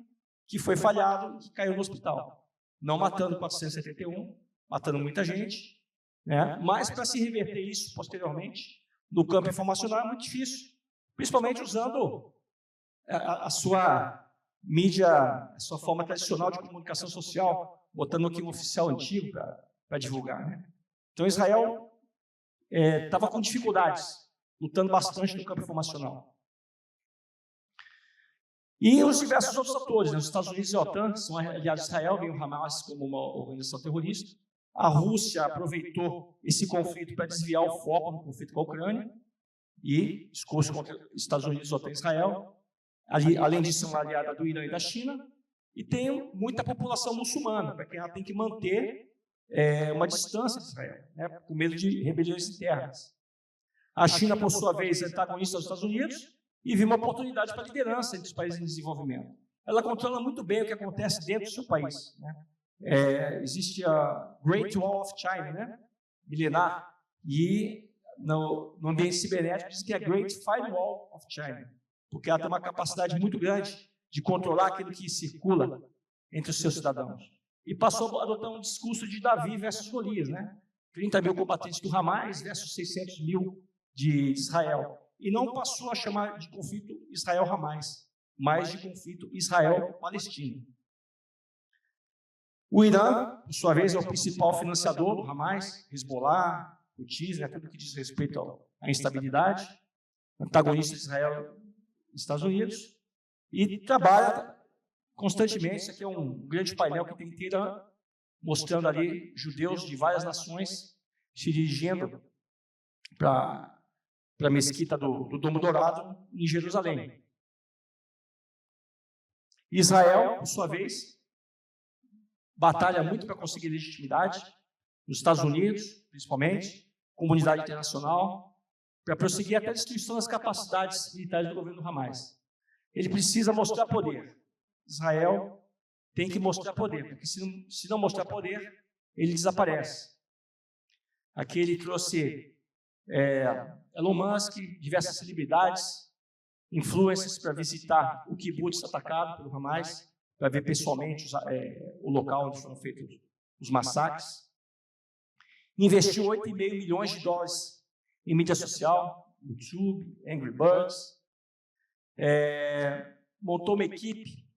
que foi falhado e caiu no hospital. Não matando 471, matando muita gente, né? Mas para se reverter isso posteriormente, no campo informacional é muito difícil, principalmente usando a sua mídia, a sua forma tradicional de comunicação social, botando aqui um oficial antigo para divulgar, né? Então Israel estava com dificuldades, lutando bastante no campo informacional. E os diversos outros atores, né? Os Estados Unidos e a OTAN são aliados de Israel, vem o Hamas como uma organização terrorista. A Rússia aproveitou esse conflito para desviar o foco no conflito com a Ucrânia e discurso contra os Estados Unidos, OTAN e Israel. Além disso, são aliada do Irã e da China. E tem muita população muçulmana, para quem ela tem que manter uma distância de Israel, né? Com medo de rebeliões internas. A China, por sua vez, é antagonista dos Estados Unidos e viu uma oportunidade para a liderança entre os países em desenvolvimento. Ela controla muito bem o que acontece dentro do seu país, né? Existe a Great Wall of China, né? Milenar, e no ambiente cibernético diz que é a Great Firewall of China, porque ela tem uma capacidade muito grande de controlar aquilo que circula entre os seus cidadãos. E passou a adotar um discurso de Davi versus Golias, né? 30 mil combatentes do Hamas versus 600 mil de Israel. E não passou a chamar de conflito Israel-Hamas, mas de conflito Israel-Palestina. O Irã, por sua vez, é o principal financiador do Hamas, Hezbollah, Houthis, né, tudo que diz respeito à instabilidade, antagonista de Israel e Estados Unidos, e trabalha constantemente. Isso aqui é um grande painel que tem inteira, mostrando ali judeus de várias nações se dirigindo para a mesquita do Domo Dourado, em Jerusalém. Israel, por sua vez, batalha muito para conseguir legitimidade, nos Estados Unidos, principalmente, comunidade internacional, para prosseguir até a destruição das capacidades militares do governo Hamas. Ele precisa mostrar poder. Israel tem que mostrar poder, porque se não mostrar poder, ele desaparece. Aqui ele trouxe Elon Musk, diversas celebridades, influencers para visitar o kibbutz atacado pelo Hamas, para ver pessoalmente o local onde foram feitos os massacres. Investiu 8,5 milhões de dólares em mídia social, YouTube, Angry Birds. Montou uma equipe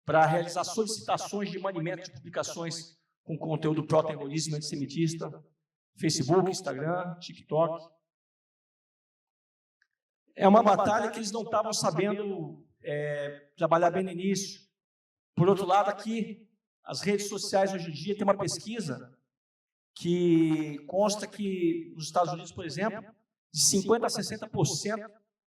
para realizar solicitações de manimento de publicações com conteúdo pró-terrorismo e antissemitista, Facebook, Instagram, TikTok. É uma batalha que eles não estavam sabendo trabalhar bem no início. Por outro lado, aqui, as redes sociais hoje em dia tem uma pesquisa que consta que nos Estados Unidos, por exemplo, de 50% a 60%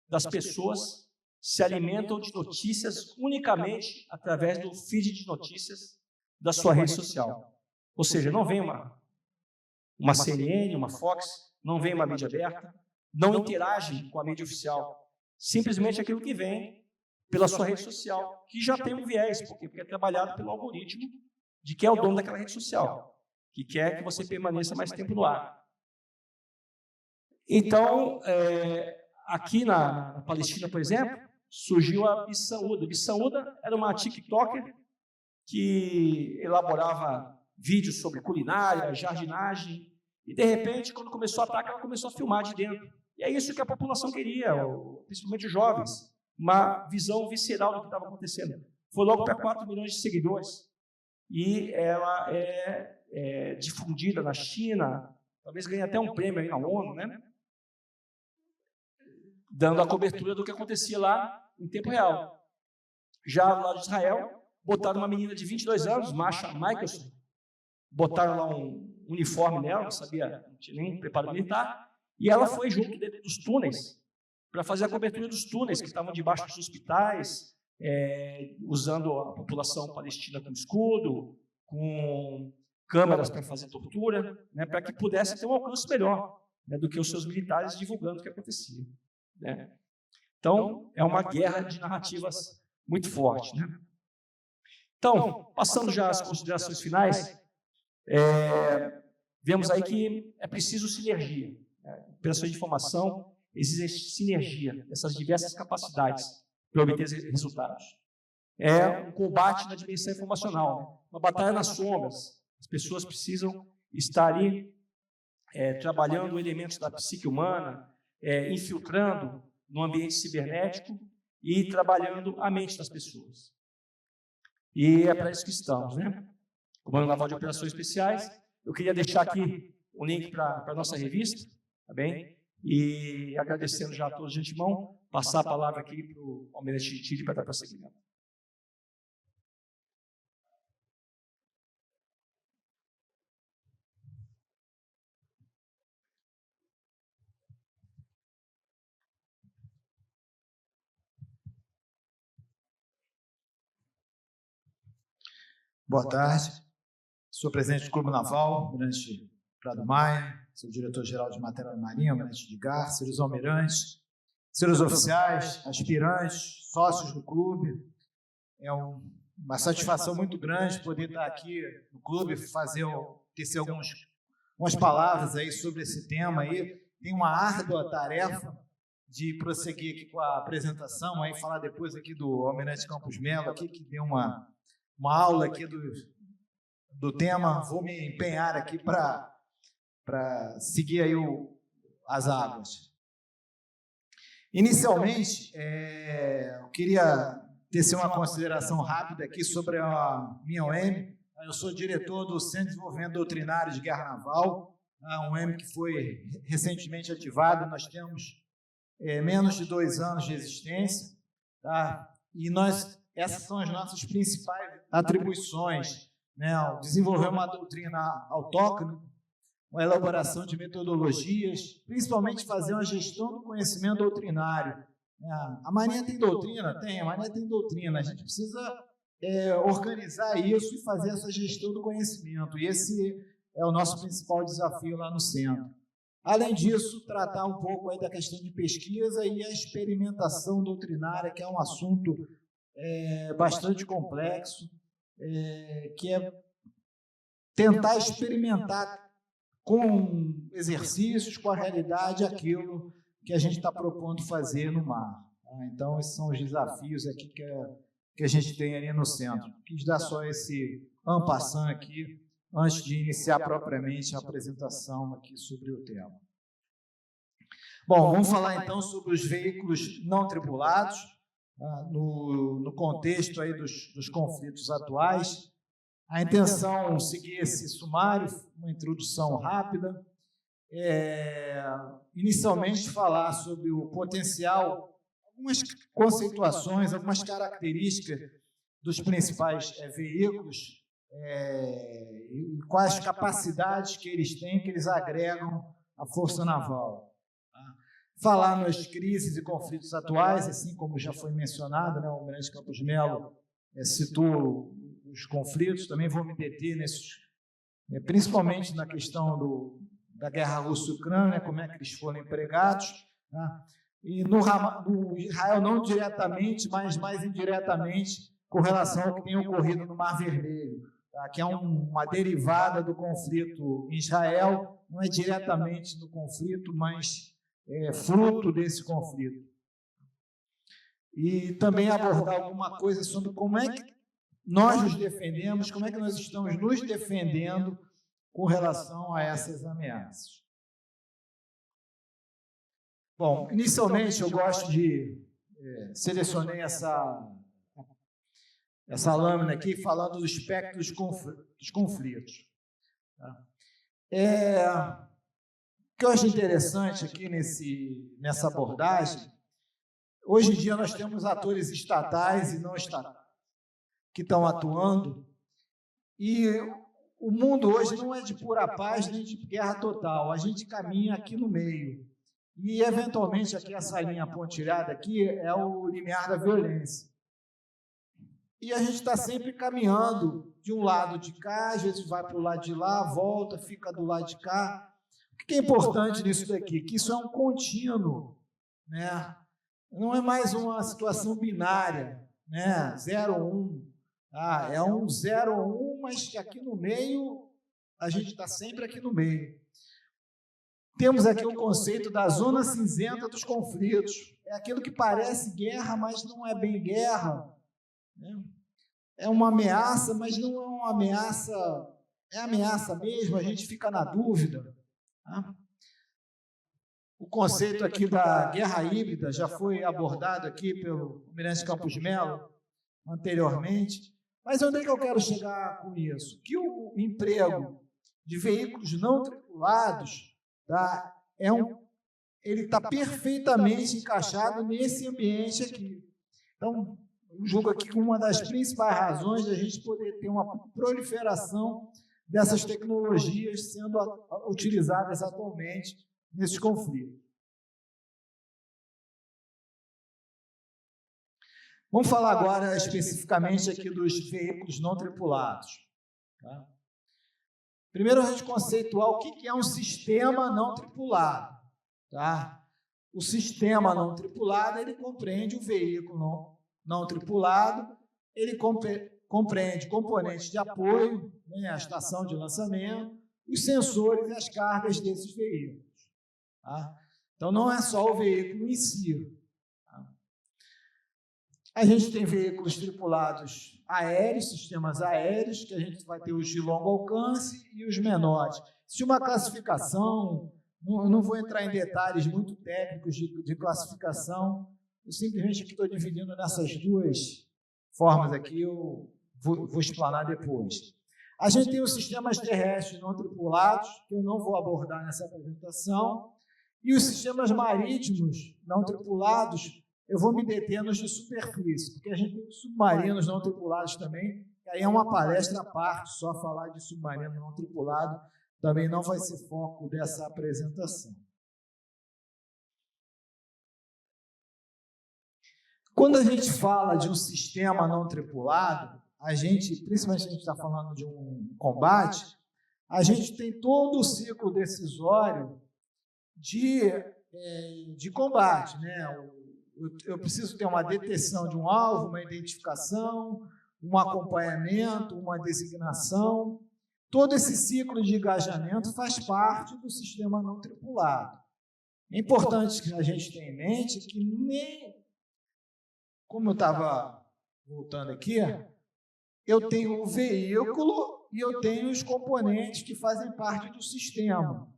das pessoas se alimentam de notícias unicamente através do feed de notícias da sua rede social. Ou seja, não vem uma CNN, uma Fox, não vem uma mídia aberta, não interage com a mídia oficial. Simplesmente aquilo que vem pela sua rede social, que já tem um viés, porque é trabalhado pelo algoritmo de quem é o dono daquela rede social, que quer que você permaneça mais tempo no ar. Então, aqui na Palestina, por exemplo, surgiu a Bissauda. Bissauda era uma TikToker que elaborava vídeos sobre culinária, jardinagem, e de repente, quando começou o ataque, ela começou a filmar de dentro. E é isso que a população queria, principalmente os jovens, uma visão visceral do que estava acontecendo. Foi logo para 4 milhões de seguidores. E ela é difundida na China, talvez ganhe até um prêmio aí na ONU, né? Dando a cobertura do que acontecia lá em tempo real. Já no lado de Israel, botaram uma menina de 22 anos, Masha Michelson, botaram lá um uniforme nela, não sabia, não tinha nem preparo militar, e ela foi junto dentro dos túneis para fazer a cobertura dos túneis que estavam debaixo dos hospitais, usando a população palestina como escudo, com câmeras para fazer tortura, né, para que pudesse ter um alcance melhor, né, do que os seus militares divulgando o que acontecia. Né. Então, é uma guerra de narrativas muito forte. Né. Então, passando já às considerações finais, vemos aí que é preciso sinergia. Operações de informação, existe sinergia dessas diversas capacidades para obter resultados. É um combate na dimensão informacional, né? Uma batalha nas sombras. As pessoas precisam estar ali trabalhando elementos da psique humana, infiltrando no ambiente cibernético e trabalhando a mente das pessoas. E é para isso que estamos, né? Comando Naval de Operações Especiais. Eu queria deixar aqui o link para a nossa revista, tá bem? E agradecendo já a todos de antemão, passar a palavra aqui para o Almirante Gentili para dar prosseguimento. Boa tarde. Sou presidente do Clube Naval, Almirante Prado Maia, sou diretor-geral de Matéria da Marinha, Almirante Edgar, senhores almirantes, senhores oficiais, aspirantes, sócios do clube. É uma satisfação muito grande poder estar aqui no clube, tecer algumas palavras aí sobre esse tema aí. Tem uma árdua tarefa de prosseguir aqui com a apresentação, aí falar depois aqui do Almirante Campos Melo, aqui, que deu uma aula aqui do tema. Vou me empenhar aqui para seguir aí as águas. Inicialmente, eu queria tecer uma consideração rápida aqui sobre a minha OM. Eu sou diretor do Centro de Desenvolvimento Doutrinário de Guerra Naval, um OM que foi recentemente ativado. Nós temos menos de 2 anos de existência, tá? E essas são as nossas principais atribuições, né? Desenvolver uma doutrina autóctone, uma elaboração de metodologias, principalmente fazer uma gestão do conhecimento doutrinário. A Marinha tem doutrina? Tem, a Marinha tem doutrina. A gente precisa organizar isso e fazer essa gestão do conhecimento. E esse é o nosso principal desafio lá no centro. Além disso, tratar um pouco aí da questão de pesquisa e a experimentação doutrinária, que é um assunto bastante complexo, que é tentar experimentar com exercícios, com a realidade, aquilo que a gente está propondo fazer no mar. Então, esses são os desafios aqui que a gente tem ali no centro. Quis dar só esse en passant aqui, antes de iniciar propriamente a apresentação aqui sobre o tema. Bom, vamos falar então sobre os veículos não tripulados, no contexto aí dos conflitos atuais. A intenção é seguir esse sumário, uma introdução rápida. Inicialmente, falar sobre o potencial, algumas conceituações, algumas características dos principais veículos, e quais capacidades que eles têm, que eles agregam à Força Naval. Falar nas crises e conflitos atuais, assim como já foi mencionado, né, o Almirante Campos Melo citou os conflitos, também vou me deter nesses, principalmente na questão da guerra russa-ucrânia, como é que eles foram empregados, né? E no Israel não diretamente, mas mais indiretamente, com relação ao que tem ocorrido no Mar Vermelho, tá? Que é uma derivada do conflito em Israel, não é diretamente do conflito, mas fruto desse conflito. E também abordar alguma coisa sobre como é que nós nos defendemos, como é que nós estamos nos defendendo com relação a essas ameaças. Bom, inicialmente eu gosto de selecionei essa lâmina aqui falando do espectro dos conflitos. O que eu acho interessante aqui nessa abordagem, Hoje em dia nós temos atores estatais e não estatais que estão atuando, e o mundo hoje não é de pura paz nem de guerra total, a gente caminha aqui no meio, e eventualmente aqui essa linha pontilhada aqui é o limiar da violência. E a gente está sempre caminhando de um lado de cá, às vezes vai para o lado de lá, volta, fica do lado de cá. O que é importante nisso daqui? Que isso é um contínuo, né? Não é mais uma situação binária, né? 0 ou 1. É um 0 ou 1, mas que aqui no meio, a gente está sempre aqui no meio. Temos aqui o conceito da zona cinzenta dos conflitos. É aquilo que parece guerra, mas não é bem guerra. É uma ameaça, mas não é uma ameaça, é ameaça mesmo, a gente fica na dúvida. Tá? O conceito aqui da guerra híbrida já foi abordado aqui pelo almirante Campos Melo anteriormente, mas onde é que eu quero chegar com isso? Que o emprego de veículos não tripulados, tá, ele está perfeitamente encaixado nesse ambiente aqui. Então, eu julgo aqui que uma das principais razões de a gente poder ter uma proliferação dessas tecnologias sendo utilizadas atualmente nesses conflitos. Vamos falar agora especificamente aqui dos veículos não tripulados. Tá? Primeiro, a gente conceituar o que é um sistema não tripulado. Tá? O sistema não tripulado, ele compreende o veículo não tripulado, ele compreende componentes de apoio, né, a estação de lançamento, os sensores e as cargas desses veículos. Tá? Então, não é só o veículo em si. Tá? A gente tem veículos tripulados aéreos, sistemas aéreos, que a gente vai ter os de longo alcance e os menores. Se uma classificação, não vou entrar em detalhes muito técnicos de classificação, eu simplesmente estou dividindo nessas duas formas aqui, eu vou explanar depois. A gente tem os sistemas terrestres não tripulados, que eu não vou abordar nessa apresentação, e os sistemas marítimos não tripulados, eu vou me deter nos de superfície, porque a gente tem os submarinos não tripulados também, que aí é uma palestra à parte, só falar de submarino não tripulado, também não vai ser foco dessa apresentação. Quando a gente fala de um sistema não tripulado, a gente, principalmente se a gente está falando de um combate, a gente tem todo o ciclo decisório de combate, né? Eu preciso ter uma detecção de um alvo, uma identificação, um acompanhamento, uma designação. Todo esse ciclo de engajamento faz parte do sistema não tripulado. É importante que a gente tenha em mente que nem... Como eu estava voltando aqui, eu tenho o veículo e eu tenho os componentes que fazem parte do sistema.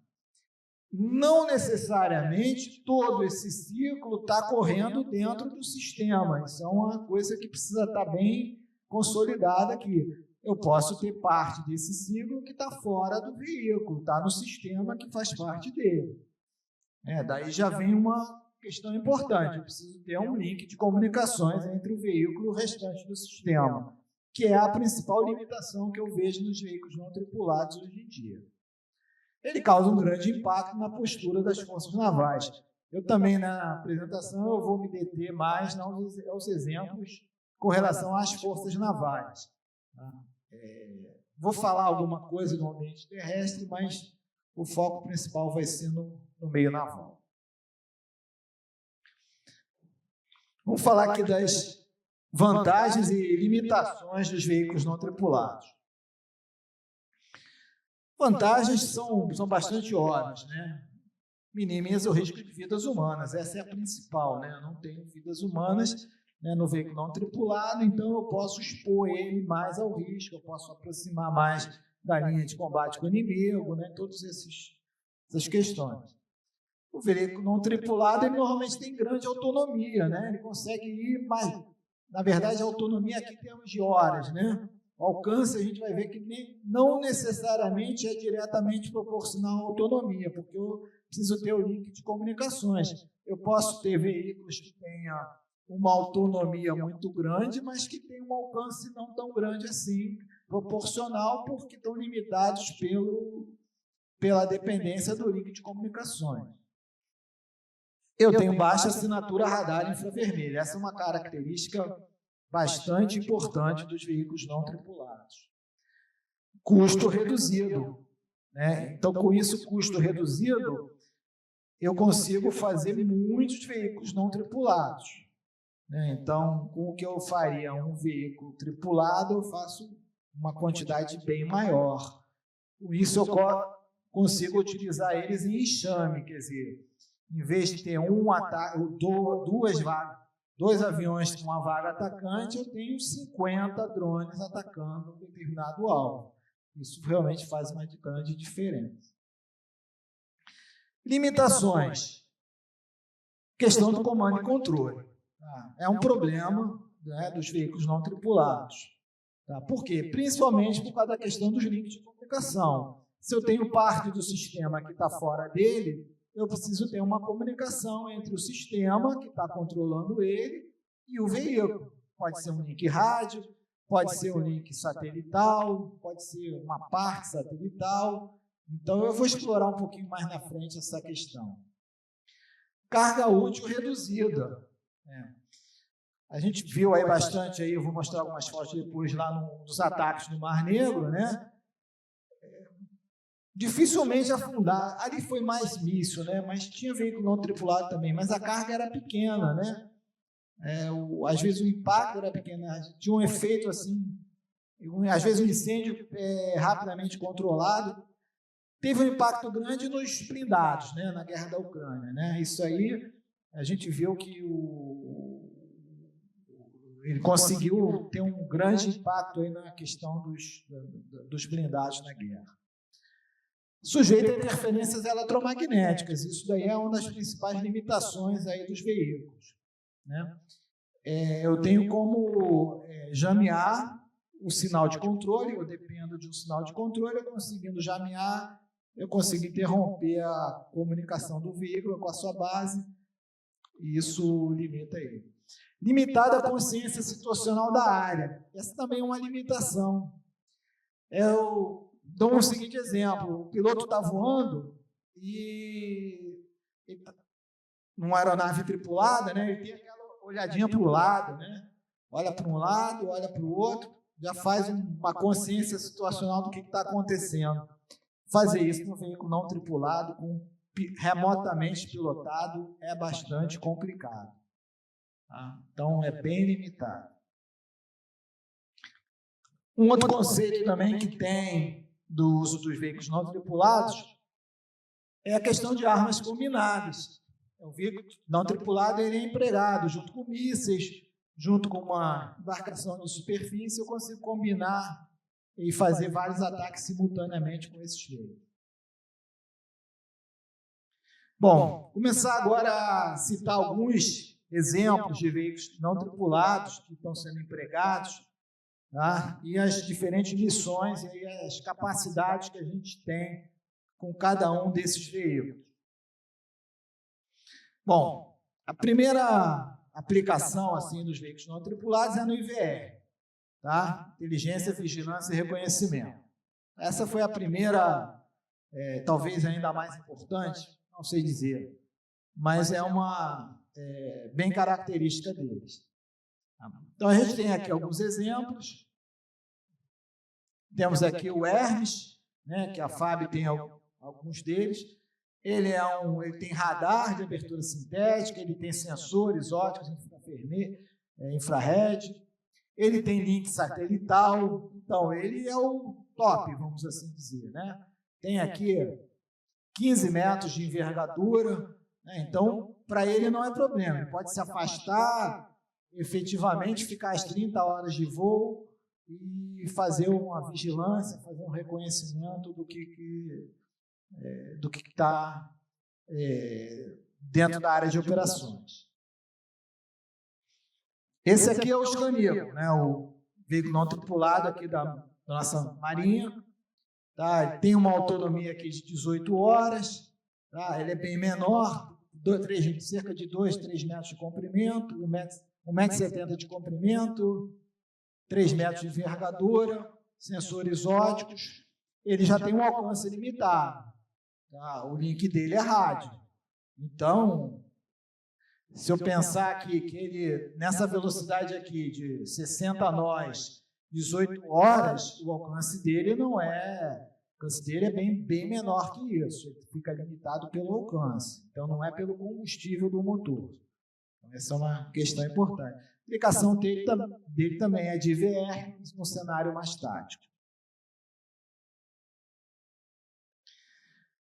Não necessariamente todo esse ciclo está correndo dentro do sistema. Isso é uma coisa que precisa estar bem consolidada aqui. Eu posso ter parte desse ciclo que está fora do veículo, está no sistema que faz parte dele. Daí já vem uma questão importante, eu preciso ter um link de comunicações entre o veículo e o restante do sistema, que é a principal limitação que eu vejo nos veículos não tripulados hoje em dia. Ele causa um grande impacto na postura das forças navais. Eu também, na apresentação, eu vou me deter mais aos exemplos com relação às forças navais. Vou falar alguma coisa no ambiente terrestre, mas o foco principal vai ser no meio naval. Vamos falar aqui das vantagens e limitações dos veículos não tripulados. Vantagens são bastante óbvias, né? Minimiza o risco de vidas humanas, essa é a principal, né? Eu não tenho vidas humanas, né, no veículo não tripulado, então eu posso expor ele mais ao risco, eu posso aproximar mais da linha de combate com o inimigo, né? Todas essas questões. O veículo não tripulado, ele normalmente tem grande autonomia, né? Ele consegue ir mais... Na verdade, a autonomia aqui em termos de horas, né? O alcance a gente vai ver que não necessariamente é diretamente proporcional à autonomia, porque eu preciso ter o link de comunicações. Eu posso ter veículos que tenham uma autonomia muito grande, mas que tenham um alcance não tão grande assim, proporcional, porque estão limitados pela dependência do link de comunicações. Eu tenho baixa assinatura radar infravermelha. Essa é uma característica bastante importante dos veículos não tripulados. Custo reduzido, né? Então, com isso, custo reduzido, eu consigo fazer muitos veículos não tripulados, né? Então, com o que eu faria um veículo tripulado, eu faço uma quantidade bem maior. Com isso, eu consigo utilizar eles em enxame, quer dizer, em vez de ter dois aviões com uma vaga atacante, eu tenho 50 drones atacando um determinado alvo. Isso realmente faz uma grande diferença. Limitações. Questão do comando e controle. É um problema, né, dos veículos não tripulados. Tá? Por quê? Principalmente por causa da questão dos links de comunicação. Se eu tenho parte do sistema que está fora dele, eu preciso ter uma comunicação entre o sistema que está controlando ele e o veículo. Pode ser um link rádio, pode ser um link satelital, pode ser uma parte satelital. Então, eu vou explorar um pouquinho mais na frente essa questão. Carga útil reduzida. A gente viu aí bastante, aí eu vou mostrar algumas fotos depois lá dos ataques no Mar Negro, né? Dificilmente afundar. Ali foi mais míssil, né? Mas tinha veículo não tripulado também, mas a carga era pequena, né? Às vezes o impacto era pequeno, tinha um efeito assim, às vezes o incêndio rapidamente controlado. Teve um impacto grande nos blindados, né? Na guerra da Ucrânia, né? Isso aí, a gente viu que ele conseguiu ter um grande impacto aí na questão dos blindados na guerra. Sujeito a interferências eletromagnéticas. Isso daí é uma das principais limitações aí dos veículos, né? Eu tenho como jamear o sinal de controle, eu dependo de um sinal de controle, eu conseguindo jamear, eu consigo interromper a comunicação do veículo com a sua base, e isso limita ele. Limitada a consciência situacional da área. Essa também é uma limitação. Eu dou um seguinte exemplo: o piloto está voando e numa aeronave tripulada, né, ele tem aquela olhadinha para o lado, né? Olha para um lado, olha para o outro, já faz uma consciência situacional do que está acontecendo. Fazer isso no veículo não tripulado, remotamente pilotado, é bastante complicado. Tá? Então, é bem limitado. Um outro conceito também que tem do uso dos veículos não tripulados é a questão de armas combinadas. O veículo não tripulado ele é empregado junto com mísseis, junto com uma embarcação de superfície, eu consigo combinar e fazer vários ataques simultaneamente com esses veículos. Bom, começar agora a citar alguns exemplos de veículos não tripulados que estão sendo empregados, tá? E as diferentes missões e as capacidades que a gente tem com cada um desses veículos. Bom, a primeira aplicação assim dos veículos não tripulados é no IVR, tá? Inteligência, Vigilância e Reconhecimento. Essa foi a primeira, talvez ainda mais importante, não sei dizer, mas é uma bem característica deles. Então, a gente tem aqui alguns exemplos. Temos aqui o Hermes, né, que a FAB tem alguns deles. Ele tem radar de abertura sintética, ele tem sensores óticos infrared, ele tem link satelital. Então, ele é o top, vamos assim dizer, né? Tem aqui 15 metros de envergadura, né? Então, para ele não é problema. Ele pode se afastar, efetivamente ficar as 30 horas de voo e fazer uma vigilância, fazer um reconhecimento do que está dentro da área de operações. Esse aqui é o Scanico, né? O veículo não tripulado aqui da nossa Marinha. Tá? Ele tem uma autonomia aqui de 18 horas. Tá? Ele é bem menor, cerca de 2, 3 metros de comprimento, 1,70 m de comprimento, 3 metros de envergadura, sensores óticos. Ele já tem um alcance limitado. Tá? O link dele é rádio. Então, se eu pensar aqui que ele, nessa velocidade aqui de 60 nós, 18 horas, o alcance dele não é... O alcance dele é bem menor que isso. Ele fica limitado pelo alcance. Então, não é pelo combustível do motor. Então, essa é uma questão importante. A aplicação dele também é de VR, no cenário mais tático.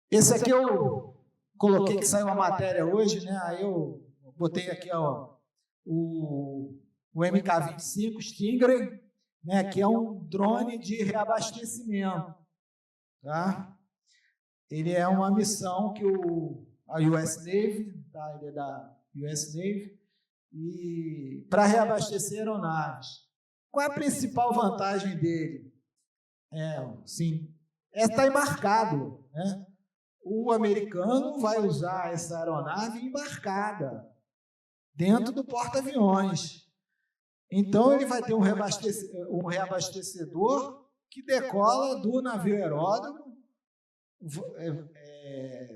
Esse aqui eu coloquei que saiu uma matéria hoje, né? Aí eu botei aqui ó, o MK-25 Stingray, né? Que é um drone de reabastecimento. Tá? Ele é uma missão que a US Navy, tá? Ele é da US Navy, e para reabastecer aeronaves. Qual é a principal vantagem dele? Está embarcado, né? O americano vai usar essa aeronave embarcada dentro do porta-aviões. Então, ele vai ter um reabastecedor que decola do navio aeródromo,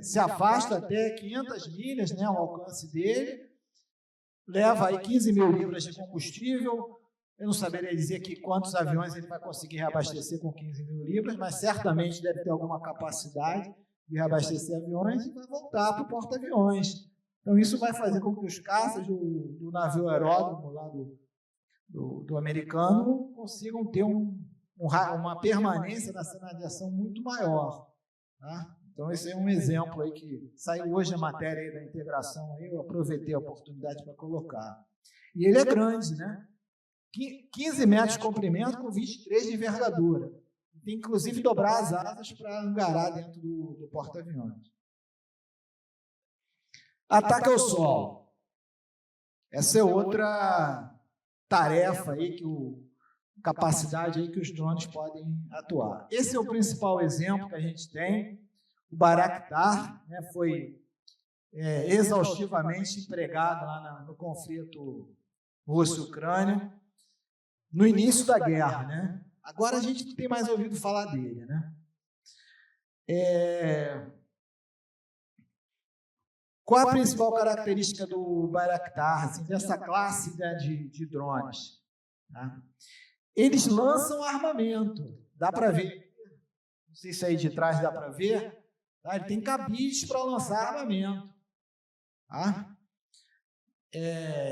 se afasta até 500 milhas, né, o alcance dele, leva aí 15 mil libras de combustível. Eu não saberia dizer aqui quantos aviões ele vai conseguir reabastecer com 15 mil libras, mas certamente deve ter alguma capacidade de reabastecer aviões e vai voltar para o porta-aviões. Então, isso vai fazer com que os caças do navio aeródromo lá do americano consigam ter uma permanência na cena de ação muito maior. Tá? Então, esse é um exemplo aí que saiu hoje a matéria aí da integração, aí eu aproveitei a oportunidade para colocar. E ele é grande, né? 15 metros de comprimento com 23 de envergadura. Tem, inclusive, dobrar as asas para angarar dentro do porta-aviões. Ataque ao solo. Essa é outra tarefa aí, capacidade aí que os drones podem atuar. Esse é o principal exemplo que a gente tem. O Bayraktar, né, foi exaustivamente empregado lá no conflito Rússia-Ucrânia, no início da guerra, né? Agora a gente não tem mais ouvido falar dele, né? Qual a principal característica do Bayraktar, assim, dessa classe de drones? Tá? Eles lançam armamento, dá para ver. Não sei se aí de trás dá para ver. Tá? Ele tem cabides para lançar armamento. Tá?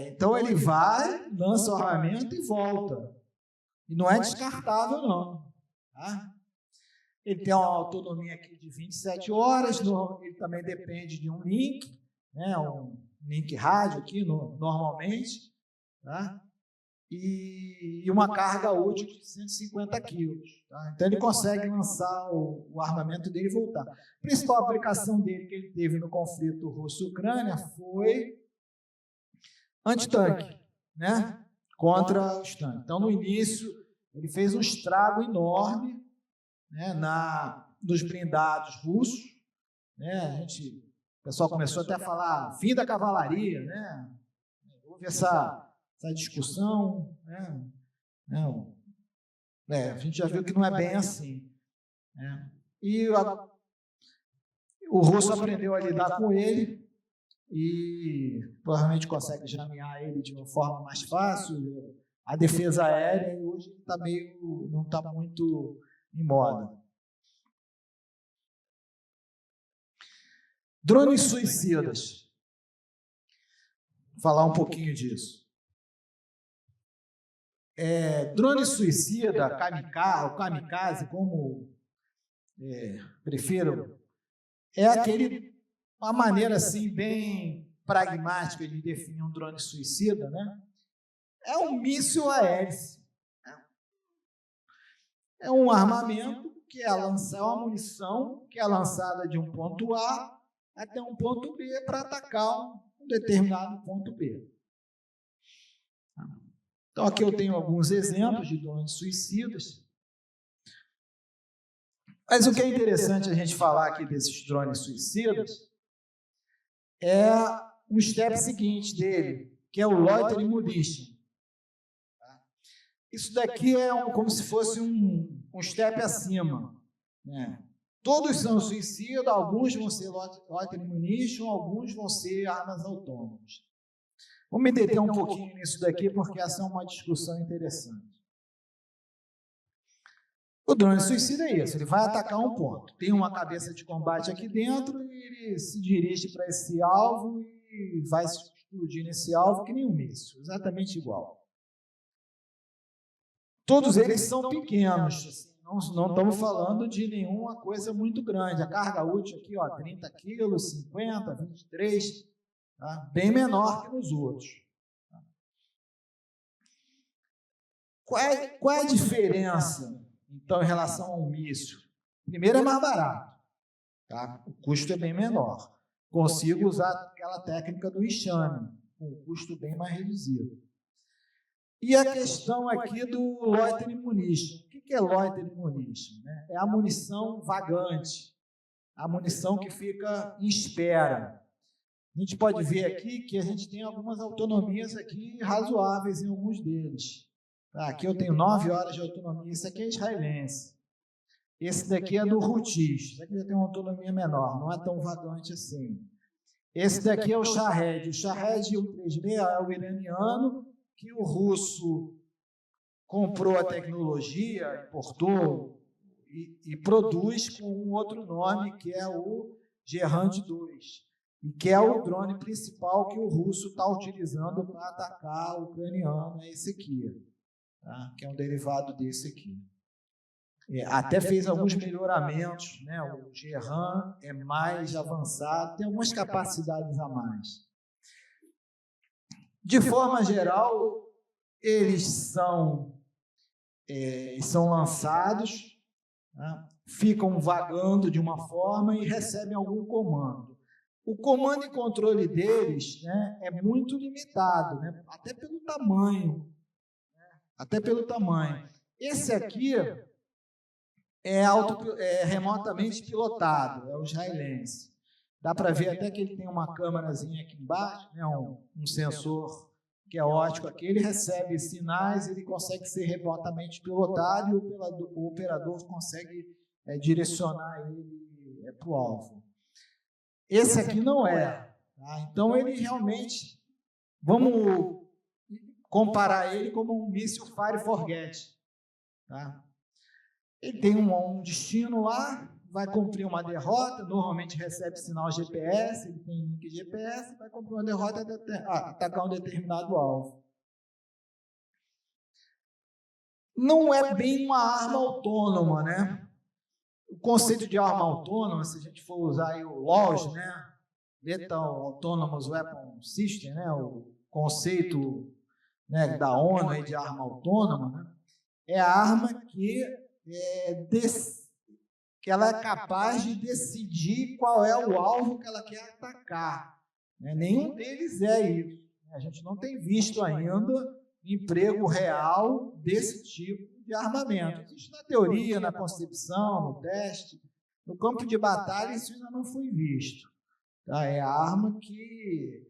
Então ele vai, lança o armamento e volta. E não é descartável, não. Tá? Ele tem uma autonomia aqui de 27 horas, ele também depende de um link, né, um link rádio aqui, normalmente, tá? E uma carga útil de 150 quilos. Tá? Então ele consegue lançar o armamento dele e voltar. A principal aplicação dele que ele teve no conflito Rússia-Ucrânia foi antitanque, né? Contra os tanques. Então, no início, ele fez um estrago enorme, né, nos blindados russos. Né? O pessoal começou até a falar fim da cavalaria, né? Houve essa discussão. Né? A gente já viu que não é bem assim. Né? E o russo aprendeu a lidar com ele e provavelmente consegue jamear ele de uma forma mais fácil. A defesa aérea hoje não está muito em moda. Drones suicidas. Vou falar um pouquinho disso. Drone suicida, kamikaze, como prefiro, é uma maneira assim bem pragmática de definir um drone suicida, né? É um míssil a hélice. É um armamento que é lançar uma munição que é lançada de um ponto A até um ponto B para atacar um determinado ponto B. Então, aqui eu tenho alguns exemplos de drones suicidas. Mas o que é interessante a gente falar aqui desses drones suicidas é um step seguinte dele, que é o Loitering Munition. Isso daqui é como se fosse um step acima, né? Todos são suicidas, alguns vão ser Loitering Munition, alguns vão ser armas autônomas. Vou me deter um pouquinho nisso daqui, porque essa é uma discussão interessante. O drone suicida é isso, ele vai atacar um ponto. Tem uma cabeça de combate aqui dentro e ele se dirige para esse alvo e vai explodir nesse alvo que nem um míssil, exatamente igual. Todos eles são pequenos, assim, não estamos falando de nenhuma coisa muito grande. A carga útil aqui, ó, 30 quilos, 50, 23... Tá? Bem menor que nos outros. Qual é a diferença, então, em relação ao míssil? Primeiro, é mais barato. Tá? O custo é bem menor. Consigo usar aquela técnica do enxame, com um custo bem mais reduzido. E a questão aqui do Loitering Munition. O que é Loitering Munition? É a munição vagante, a munição que fica em espera. A gente pode ver aqui que a gente tem algumas autonomias aqui razoáveis em alguns deles. Tá, aqui eu tenho 9 horas de autonomia, esse aqui é israelense. Esse daqui é do Houthis, esse aqui já tem uma autonomia menor, não é tão vagante assim. Esse daqui é o Shahed. O Shahed 136 é o iraniano, que o russo comprou a tecnologia, importou e produz com um outro nome, que é o Gerand 2. E que é o drone principal que o russo está utilizando para atacar o ucraniano, é esse aqui, tá? Que é um derivado desse aqui. Até fez alguns melhoramentos, né? O Gerand é mais avançado, tem algumas capacidades a mais. De forma geral, eles são lançados, né? Ficam vagando de uma forma e recebem algum comando. O comando e controle deles, né, é muito limitado, né, até pelo tamanho. Esse aqui é remotamente pilotado, é o israelense. Dá para ver até que ele tem uma câmerazinha aqui embaixo, né, um sensor que é óptico aqui, ele recebe sinais, ele consegue ser remotamente pilotado e o operador consegue direcionar ele para o alvo. Esse aqui não é. Tá? Então, ele realmente, vamos comparar ele como um míssil Fire Forget. Tá? Ele tem um destino lá, vai cumprir uma derrota, normalmente recebe sinal GPS, ele tem link GPS, vai cumprir uma derrota e atacar um determinado alvo. Não é bem uma arma autônoma, né? O conceito de arma autônoma, se a gente for usar aí o LAWS, né? Lethal Autonomous Weapon System, né? O conceito, né, da ONU aí de arma autônoma, né? É a arma que ela é capaz de decidir qual é o alvo que ela quer atacar. Né? Nenhum deles é isso. A gente não tem visto ainda emprego real desse tipo de armamento. Existe na teoria, na concepção, no teste. No campo de batalha, isso ainda não foi visto. Tá? É a arma que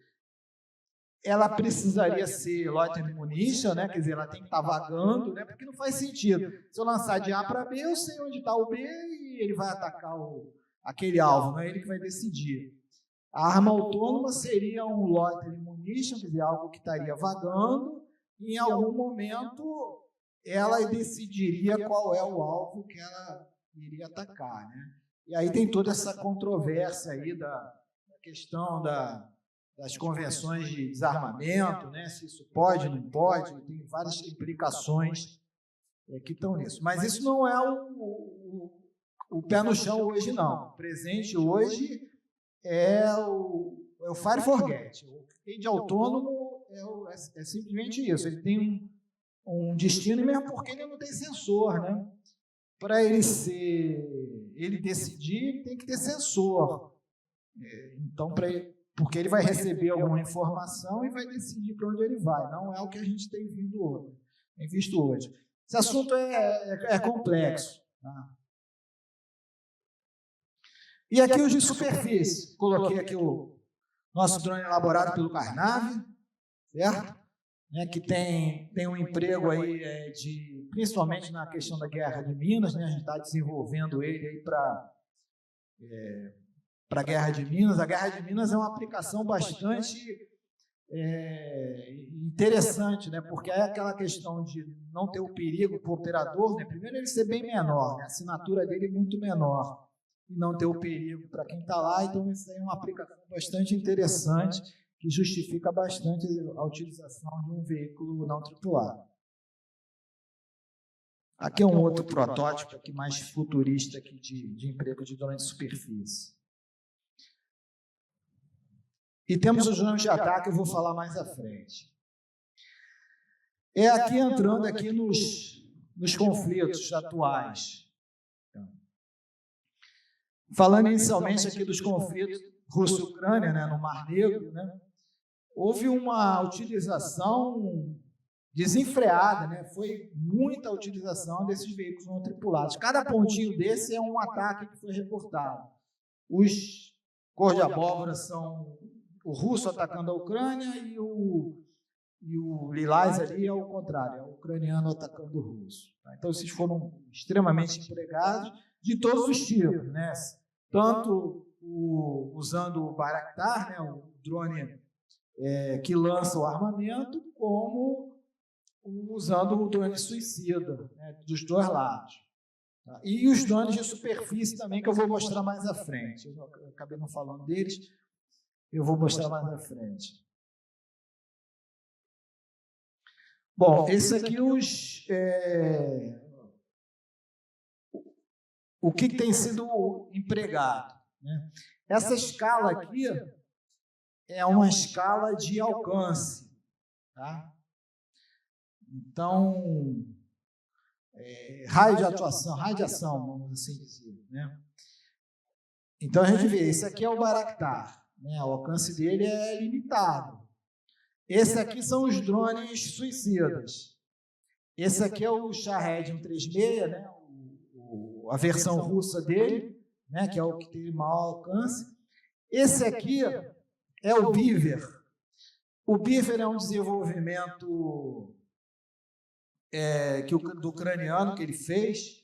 ela precisaria ser Loitering Munition, né? Quer dizer, ela tem que estar vagando, né? Porque não faz sentido. Se eu lançar de A para B, eu sei onde está o B e ele vai atacar aquele alvo, não é ele que vai decidir. A arma autônoma seria um Loitering Munition, quer dizer, algo que estaria vagando, e em algum momento ela decidiria qual é o alvo que ela iria atacar, né? E aí tem toda essa controvérsia aí da questão das convenções de desarmamento, né? Se isso pode, não pode, tem várias implicações que estão nisso. Mas isso não é o pé no chão hoje, não. O presente hoje é o Fire Forget. O que tem de autônomo é simplesmente isso. Ele tem um destino, e mesmo porque ele não tem sensor, né? Para ele decidir, tem que ter sensor. Então, para porque ele vai receber alguma informação e vai decidir para onde ele vai. Não é o que a gente tem visto hoje. Esse assunto é complexo. Tá? E aqui os de superfície. Coloquei aqui o nosso drone elaborado pelo Carnave, certo? Que tem um emprego aí principalmente na questão da Guerra de Minas, né? A gente está desenvolvendo ele aí para a Guerra de Minas. A Guerra de Minas é uma aplicação bastante interessante, né? Porque é aquela questão de não ter o perigo para o operador, né? Primeiro ele ser bem menor, né? A assinatura dele é muito menor, e não ter o perigo para quem está lá. Então isso aí é uma aplicação bastante interessante, que justifica bastante a utilização de um veículo não tripulado. Aqui é um outro protótipo aqui mais futurista aqui de emprego de drone de superfície. E temos os drones de ataque, eu vou falar mais à frente. Aqui entrando aqui nos conflitos atuais. Falando inicialmente aqui dos conflitos Rússia-Ucrânia, né, no Mar Negro, né, houve uma utilização desenfreada, né, foi muita utilização desses veículos não tripulados. Cada pontinho desse é um ataque que foi reportado. Os cor de abóbora são o russo atacando a Ucrânia e o lilás ali é o contrário, é o ucraniano atacando o russo. Então, esses foram extremamente empregados de todos os tipos, né? Tanto usando o Bayraktar, né, o drone que lança o armamento, como usando o drone suicida, né, dos dois lados. Tá? E os drones de superfície também, que eu vou mostrar mais à frente. Eu acabei não falando deles, eu vou mostrar mais à frente. Bom, esse aqui o que tem sido empregado, né? Essa escala aqui é uma escala de alcance, tá? Então, raio de atuação, raio de ação, vamos assim dizer, né? Então a gente vê, esse aqui é o Bayraktar, né? O alcance dele é limitado. Esse aqui são os drones suicidas. Esse aqui é o Shahed 136, né? A versão russa dele, né? Que é o que tem maior alcance. Esse aqui é o Beaver. O Beaver é um desenvolvimento do ucraniano que ele fez,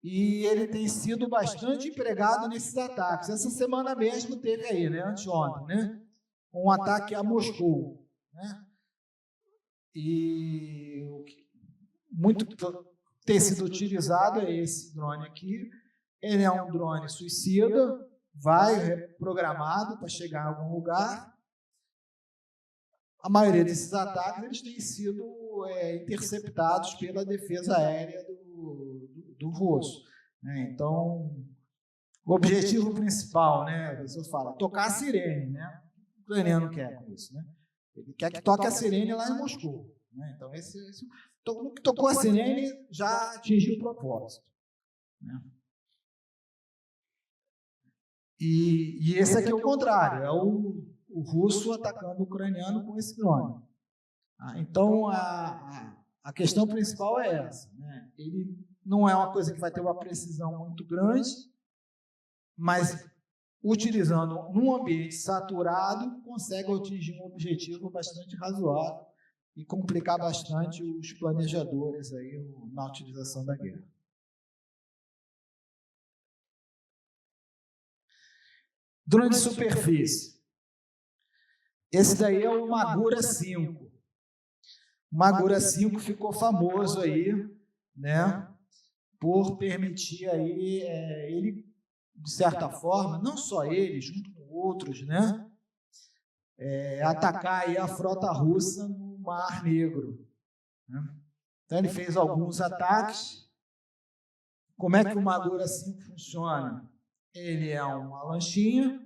e ele tem sido bastante empregado nesses ataques. Essa semana mesmo teve aí, né? Anteontem, né? Um ataque a Moscou, né? E muito tem sido utilizado é esse drone aqui. Ele é um drone suicida, vai programado para chegar a algum lugar. A maioria desses ataques eles têm sido interceptados pela defesa aérea do russo, né? Então, o objetivo principal, né, a pessoa fala, tocar a sirene, né? O ucraniano quer com isso, né? Ele quer que toque a sirene lá em Moscou, né? Então, o que tocou a sirene já atingiu o propósito, né? E esse aqui é o contrário, é o russo atacando o ucraniano com esse drone. Então, a questão principal é essa, né? Ele não é uma coisa que vai ter uma precisão muito grande, mas utilizando num ambiente saturado, consegue atingir um objetivo bastante razoável e complicar bastante os planejadores aí na utilização da guerra. Drone de superfície. Esse daí é o Magura 5. O Magura 5 ficou famoso aí, né, por permitir aí, ele, de certa forma, não só ele, junto com outros, né, atacar aí a frota russa no Mar Negro, né? Então ele fez alguns ataques. Como é que o Magura 5 funciona? Ele é uma lanchinha,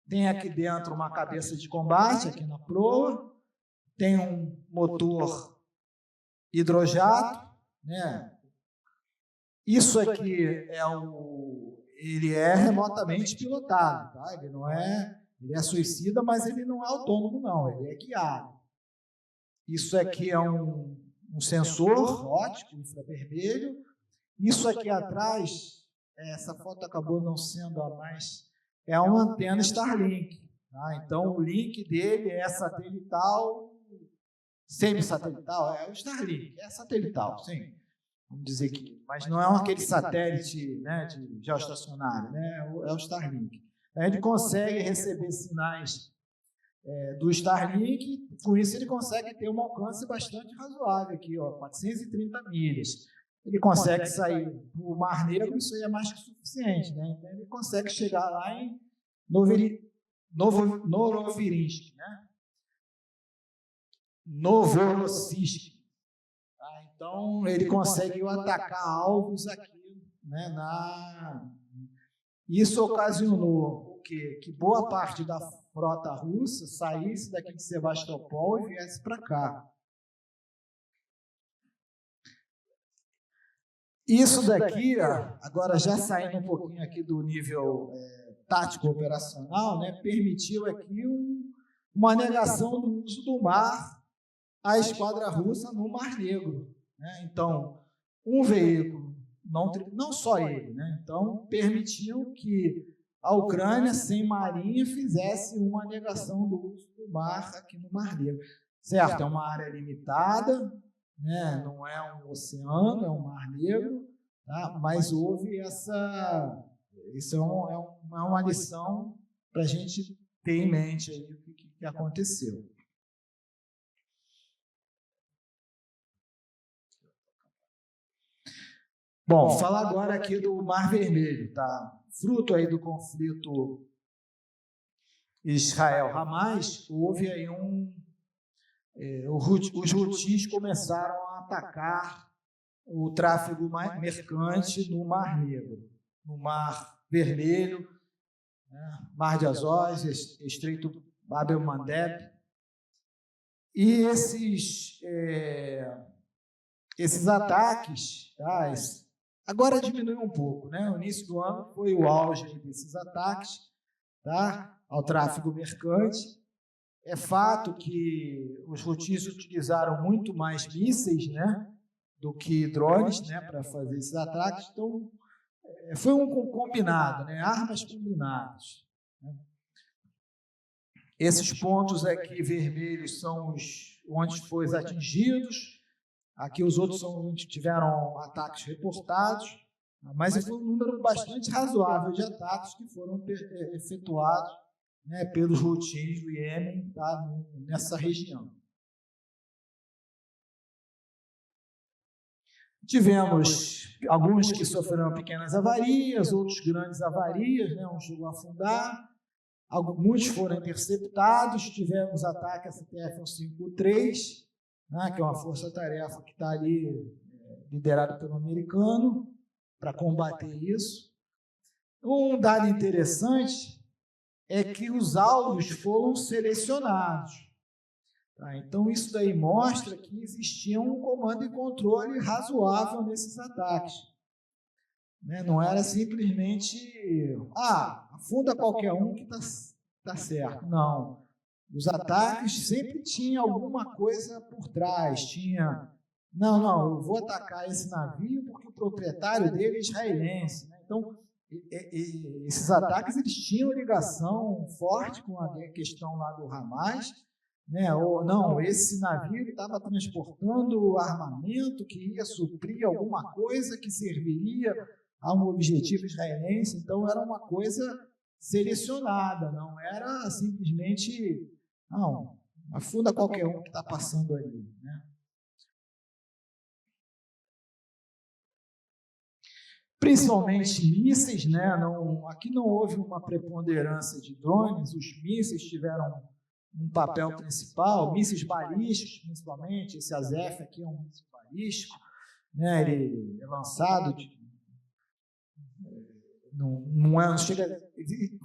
tem aqui dentro uma cabeça de combate, aqui na proa, tem um motor hidrojato, né? Isso aqui ele é remotamente pilotado, tá? Ele não é Ele é suicida, mas ele não é autônomo, não, ele é guiado. Isso aqui é um sensor óptico infravermelho. Isso aqui atrás, essa foto acabou não sendo a mais, é uma antena Starlink. Tá? Então, o link dele é satelital, semi-satelital, é o Starlink, é satelital, sim. Vamos dizer que, mas não é aquele satélite, né, de geoestacionário, né, é o Starlink. Ele consegue receber sinais do Starlink, com isso ele consegue ter um alcance bastante razoável aqui, ó, 430 milhas. Ele consegue sair do Mar Negro, isso aí é mais que suficiente, né? Então ele consegue chegar lá em Novorossiysk, né? Novorossiysk. Tá? Então ele consegue atacar alvos aqui, né? Isso ocasionou o quê? Que boa parte da frota russa saísse daqui de Sebastopol e viesse para cá. Isso daqui, agora já saindo um pouquinho aqui do nível tático operacional, né, permitiu aqui uma negação do uso do mar à esquadra russa no Mar Negro. Né? Então, um veículo, não só ele, né? Então permitiu que a Ucrânia, sem marinha, fizesse uma negação do uso do mar aqui no Mar Negro. Certo, é uma área limitada, né? Não é um oceano, é um Mar Negro, tá? Mas houve essa... Isso é uma lição para a gente ter em mente aí o que aconteceu. Bom, falar agora aqui do Mar Vermelho, tá? Fruto aí do conflito Israel-Hamas, houve aí os Houthis começaram a atacar o tráfego mercante no Mar Negro, no Mar Vermelho, né? Mar de Azov, Estreito Bab el-Mandeb. E esses ataques, tá? Agora diminuiu um pouco, né? O início do ano foi o auge desses ataques, tá? Ao tráfego mercante. É fato que os Houthis utilizaram muito mais mísseis, né, do que drones, né, para fazer esses ataques. Então, foi um combinado, né? Armas combinadas. Né? Esses pontos aqui vermelhos são onde foram atingidos. Aqui os outros são onde tiveram ataques reportados, mas foi um número bastante razoável de ataques que foram efetuados, né, pelos Houthis do Iêmen, tá, nessa região. Tivemos alguns que sofreram pequenas avarias, outros grandes avarias, né, um chegou a afundar, muitos foram interceptados, tivemos ataque a STF-153, né, que é uma força-tarefa que está ali liderada pelo americano para combater isso. Um dado interessante é que os alvos foram selecionados. Tá? Então, isso daí mostra que existia um comando e controle razoável nesses ataques. Né? Não era simplesmente, afunda qualquer um que está certo. Não. Os ataques sempre tinham alguma coisa por trás. Não, eu vou atacar esse navio porque o proprietário dele é israelense. Né? Então, esses ataques eles tinham ligação forte com a questão lá do Hamas, né? Ou não, esse navio estava transportando armamento que ia suprir alguma coisa que serviria a um objetivo israelense. Então era uma coisa selecionada, não era simplesmente afunda qualquer um que está passando ali, né? Principalmente mísseis, né? Aqui não houve uma preponderância de drones, os mísseis tiveram um papel principal, mísseis balísticos, principalmente, esse Azef aqui é um míssil balístico, né? Ele é lançado,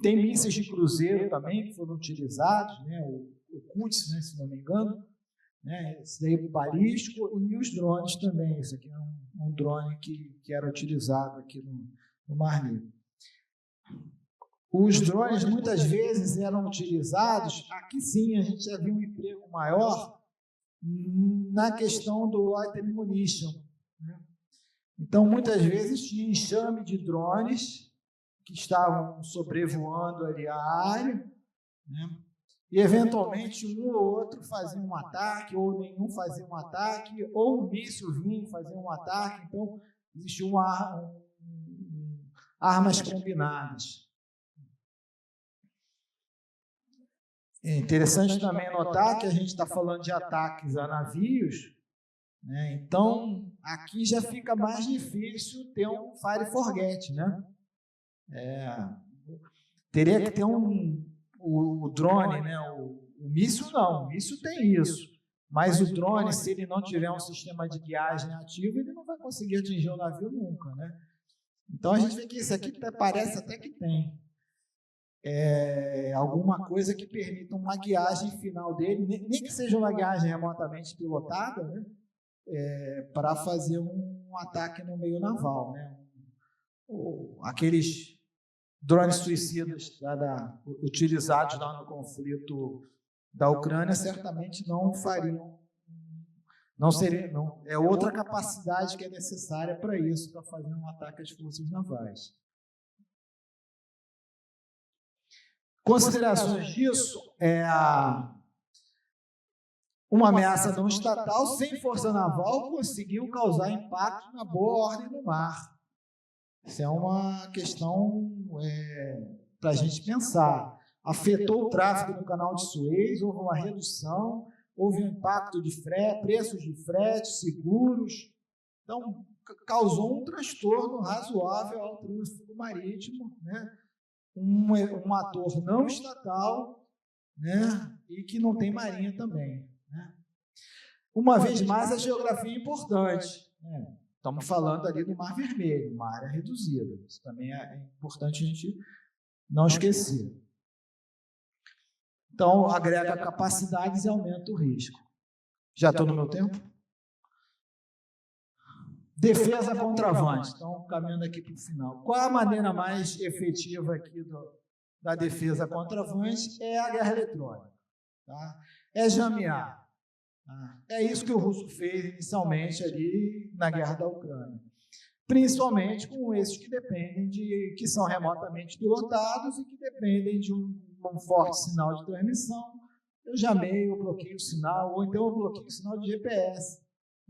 tem mísseis de cruzeiro também que foram utilizados, né? O Quds, né? Se não me engano, né? Esse daí é balístico, e os drones também, esse aqui é um drone que era utilizado aqui no Mar Negro. Os drones muitas vezes eram utilizados, aqui sim a gente já viu um emprego maior na questão do loitering munition, né? Então, muitas vezes tinha enxame de drones que estavam sobrevoando ali a área, né? E eventualmente um ou outro fazia um ataque, ou nenhum fazia um ataque, ou o míssil vinha fazer um ataque. Então, existiam armas combinadas. É interessante também notar que a gente está falando de ataques a navios, né? Então, aqui já fica mais difícil ter um fire forget, né? Teria que ter o drone, né? O míssil não, o míssil tem isso. Mas o drone, se ele não tiver um sistema de guiagem ativo, ele não vai conseguir atingir o navio nunca, né? Então, a gente vê que isso aqui parece até que tem alguma coisa que permita uma guiagem final dele, nem que seja uma guiagem remotamente pilotada, né? Para fazer um ataque no meio naval, né? Aqueles drones suicidas utilizados lá no conflito da Ucrânia certamente não fariam, é outra capacidade que é necessária para isso, para fazer um ataque às forças navais. Considerações disso uma ameaça não estatal sem força naval conseguiu causar impacto na boa ordem no mar. Isso é uma questão para a gente pensar. Afetou o tráfego no canal de Suez, houve uma redução, houve um impacto de preços de frete, seguros. Então, causou um transtorno razoável ao tráfego marítimo, né? Um ator não estatal, né? E que não tem marinha também, né? Uma vez mais, a geografia é importante, né? Estamos falando ali do Mar Vermelho, uma área reduzida. Isso também é importante a gente não esquecer. Então, agrega capacidades e aumenta o risco. Já estou no meu tempo? Defesa contra avanço. Então, caminhando aqui para o final. Qual é a maneira mais efetiva aqui da defesa contra avanço? É a guerra eletrônica. Tá? É jamear. É isso que o russo fez inicialmente ali na guerra da Ucrânia. Principalmente com esses que são remotamente pilotados e que dependem de um forte sinal de transmissão. Eu jameio, eu bloqueio o sinal, ou então eu bloqueio o sinal de GPS.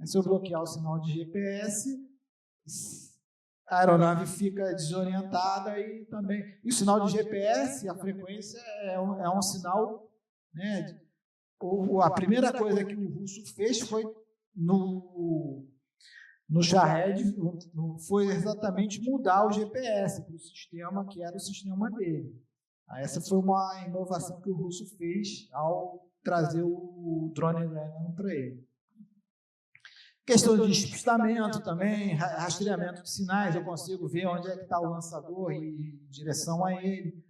Se eu bloquear o sinal de GPS, a aeronave fica desorientada e também... E o sinal de GPS, a frequência é um sinal, né? A primeira coisa que o russo fez foi no Shahed, foi exatamente mudar o GPS para o sistema que era o sistema dele. Essa foi uma inovação que o russo fez ao trazer o drone Lenin para ele. Questão de despistamento também, rastreamento de sinais, eu consigo ver onde é que está o lançador e ir em direção a ele.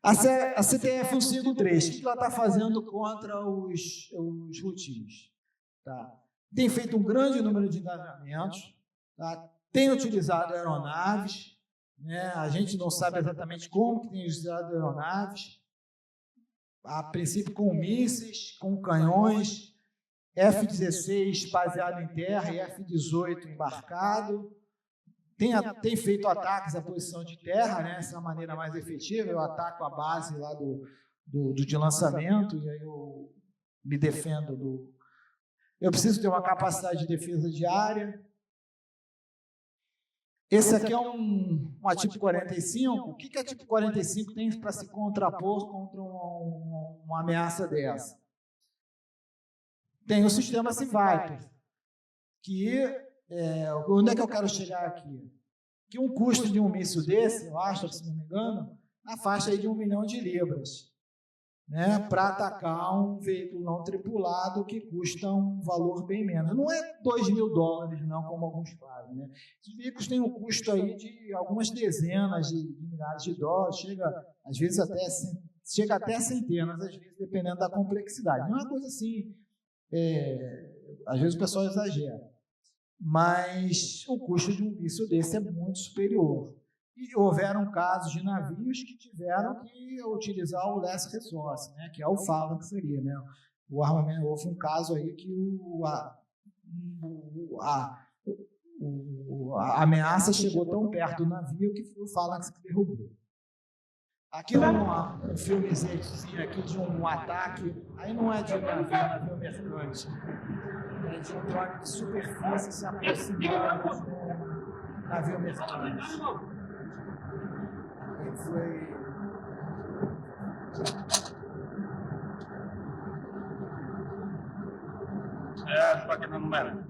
A CTF 153, o que ela está fazendo contra os routinos? Tá? Tem feito um grande número de engajamentos, tá? Tem utilizado aeronaves, né? A gente não sabe exatamente como que tem utilizado aeronaves, a princípio com mísseis, com canhões, F-16 baseado em terra e F-18 embarcado. Tem feito ataques à posição de terra, né? Essa é a maneira mais efetiva. Eu ataco a base lá de lançamento e aí eu me defendo Eu preciso ter uma capacidade de defesa diária. Esse aqui é uma tipo 45. O que a tipo 45 tem para se contrapor contra uma ameaça dessa? Tem o sistema Viper, que... onde é que eu quero chegar aqui? Que um custo de um míssil desse, eu acho, se não me engano, na faixa aí de 1 milhão de libras, né, para atacar um veículo não tripulado que custa um valor bem menos. Não é $2.000, não, como alguns fazem, né? Esses veículos têm um custo aí de algumas dezenas de milhares de dólares, às vezes chega até centenas, às vezes, dependendo da complexidade. Não é uma coisa assim, às vezes o pessoal exagera. Mas o custo de um míssil desse é muito superior. E houveram casos de navios que tiveram que utilizar o last resource, né, que é o phalanx seria, né? O armamento, houve um caso aí que a ameaça chegou tão perto do navio que foi o phalanx que derrubou. Aqui um filmezinho aqui de um ataque, aí não é de navio mercante, é de um drone de superfície se aproximando de um navio mercante. Ele foi... fucking man.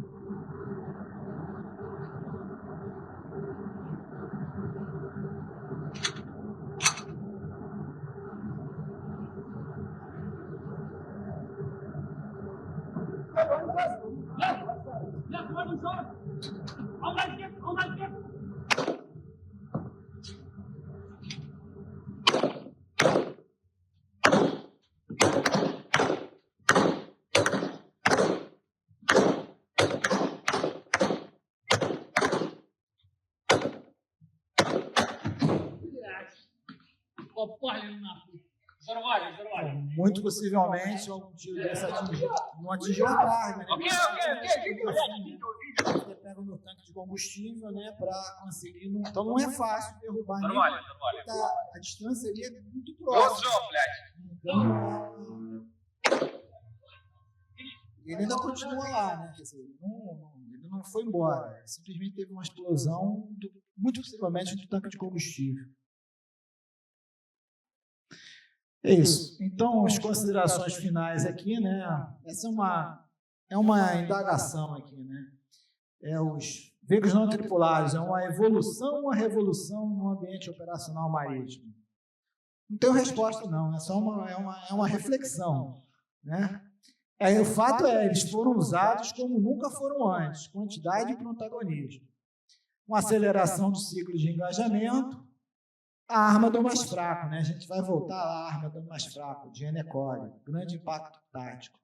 Muito possivelmente algum tiro desse não atingiu a carga, né? Você pega no tanque de combustível, né, para conseguir. Então não é fácil derrubar. A distância ali é muito próxima. Então, ele ainda continua lá, né? Quer dizer, ele não foi embora. Ele simplesmente teve uma explosão, muito possivelmente, do tanque de combustível. É isso. Então, as considerações finais aqui, né? Essa é uma indagação aqui, né? Os veículos não tripulados é uma evolução ou uma revolução no ambiente operacional marítimo? Não tenho resposta, não. É só uma reflexão, né? O fato é, eles foram usados como nunca foram antes, quantidade e protagonismo. Uma aceleração do ciclo de engajamento, a arma do mais fraco, né? A gente vai voltar à arma do mais fraco, de Enecore, grande impacto tático.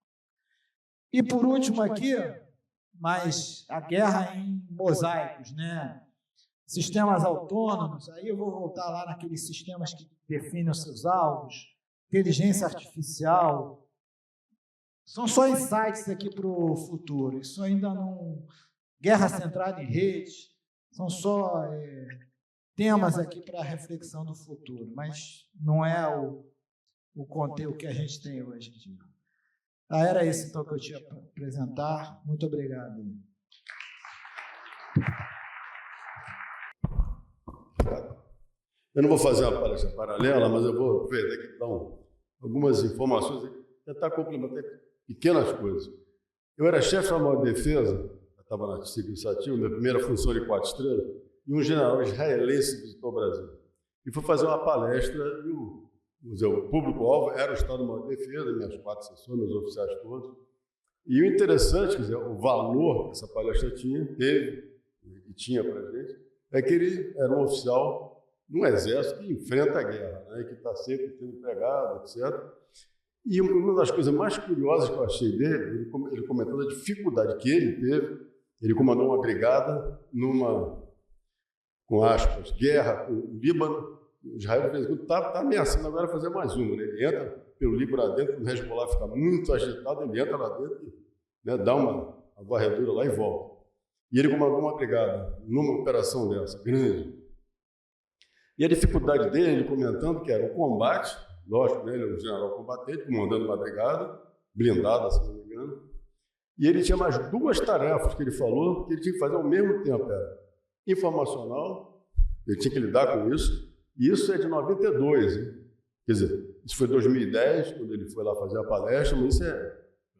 E por último aqui, mas a guerra em mosaicos, né? Sistemas autônomos, aí eu vou voltar lá naqueles sistemas que definem os seus alvos, inteligência artificial. São só insights aqui para o futuro, isso ainda não... Guerra centrada em redes, são só... temas aqui para a reflexão do futuro, mas não é o conteúdo que a gente tem hoje em dia. Era isso, então, que eu tinha para apresentar. Muito obrigado. Eu não vou fazer uma palestra paralela, mas eu vou aproveitar aqui para dar algumas informações, tentar complementar pequenas coisas. Eu era chefe da maior defesa, eu estava na ciclo iniciativa, minha primeira função de 4 estrelas, e um general israelense visitou o Brasil. E foi fazer uma palestra, e o público-alvo era o Estado Maior de Defesa, minhas 4 sessões, meus oficiais todos. E o interessante, quer dizer, o valor que essa palestra teve e tinha para a gente, é que ele era um oficial de um exército que enfrenta a guerra, né, que está sempre sendo empregado, etc. E uma das coisas mais curiosas que eu achei dele, ele comentando a dificuldade que ele teve. Ele comandou uma brigada com aspas, guerra com o Líbano. Israel, de vez em quando, está ameaçando agora fazer mais uma, né? Ele entra pelo Líbano lá dentro, quando o Hezbollah fica muito agitado, ele entra lá dentro e, né, dá uma varredura lá e volta. E ele comandou uma brigada numa operação dessa, grande. E a dificuldade dele, ele comentando que era o combate, lógico, né, ele é um general combatente, comandando uma brigada, blindada, se não me engano. E ele tinha mais 2 tarefas que ele falou, que ele tinha que fazer ao mesmo tempo. Era informacional, ele tinha que lidar com isso, e isso é de 92, hein? Quer dizer, isso foi 2010, quando ele foi lá fazer a palestra, mas isso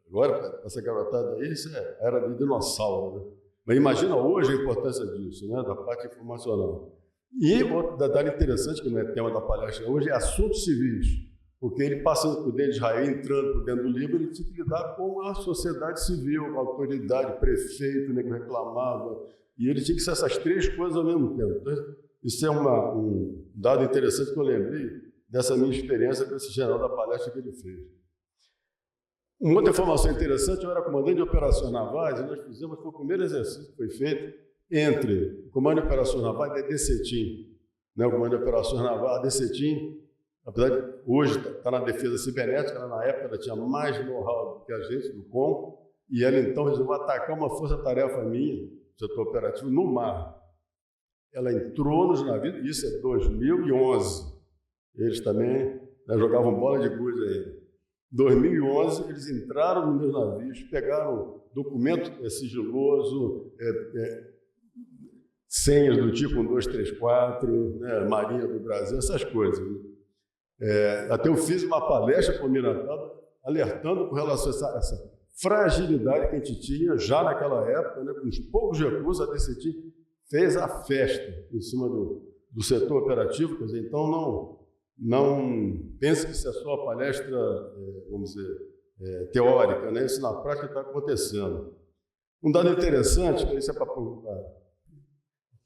agora, essa garotada aí, isso era de dinossauro, né? Mas imagina hoje a importância disso, né, da parte informacional. E outro detalhe interessante, que não é tema da palestra hoje, é assuntos civis, porque ele passando por dentro de Israel, entrando por dentro do Líbano, ele tinha que lidar com a sociedade civil, a autoridade, prefeito, né, que reclamava, e ele tinha que ser essas 3 coisas ao mesmo tempo. Então, isso é um dado interessante que eu lembrei dessa minha experiência com esse general da palestra que ele fez. Uma outra informação interessante, eu era comandante de operações navais, e nós foi o primeiro exercício que foi feito entre o Comando de Operações Navais e DCTIM. né, o Comando de Operações Naval, a DCTIM, apesar de hoje está na defesa cibernética, ela, na época ela tinha mais know-how do que a gente, do COM, e ela então resolveu atacar uma força-tarefa minha, setor operativo, no mar. Ela entrou nos navios, isso é 2011. Eles também, né, jogavam bola de gude aí. 2011, eles entraram nos meus navios, pegaram documento sigiloso, senhas do tipo 1, 2, 3, 4, né, Marinha do Brasil, essas coisas. Até eu fiz uma palestra para o Almirantado, alertando com relação a essa fragilidade que a gente tinha já naquela época, né, com os poucos recursos, a DCT fez a festa em cima do setor operativo, quer dizer, então não pense que isso é só palestra, vamos dizer, teórica, né? Isso na prática está acontecendo. Um dado interessante, que isso é para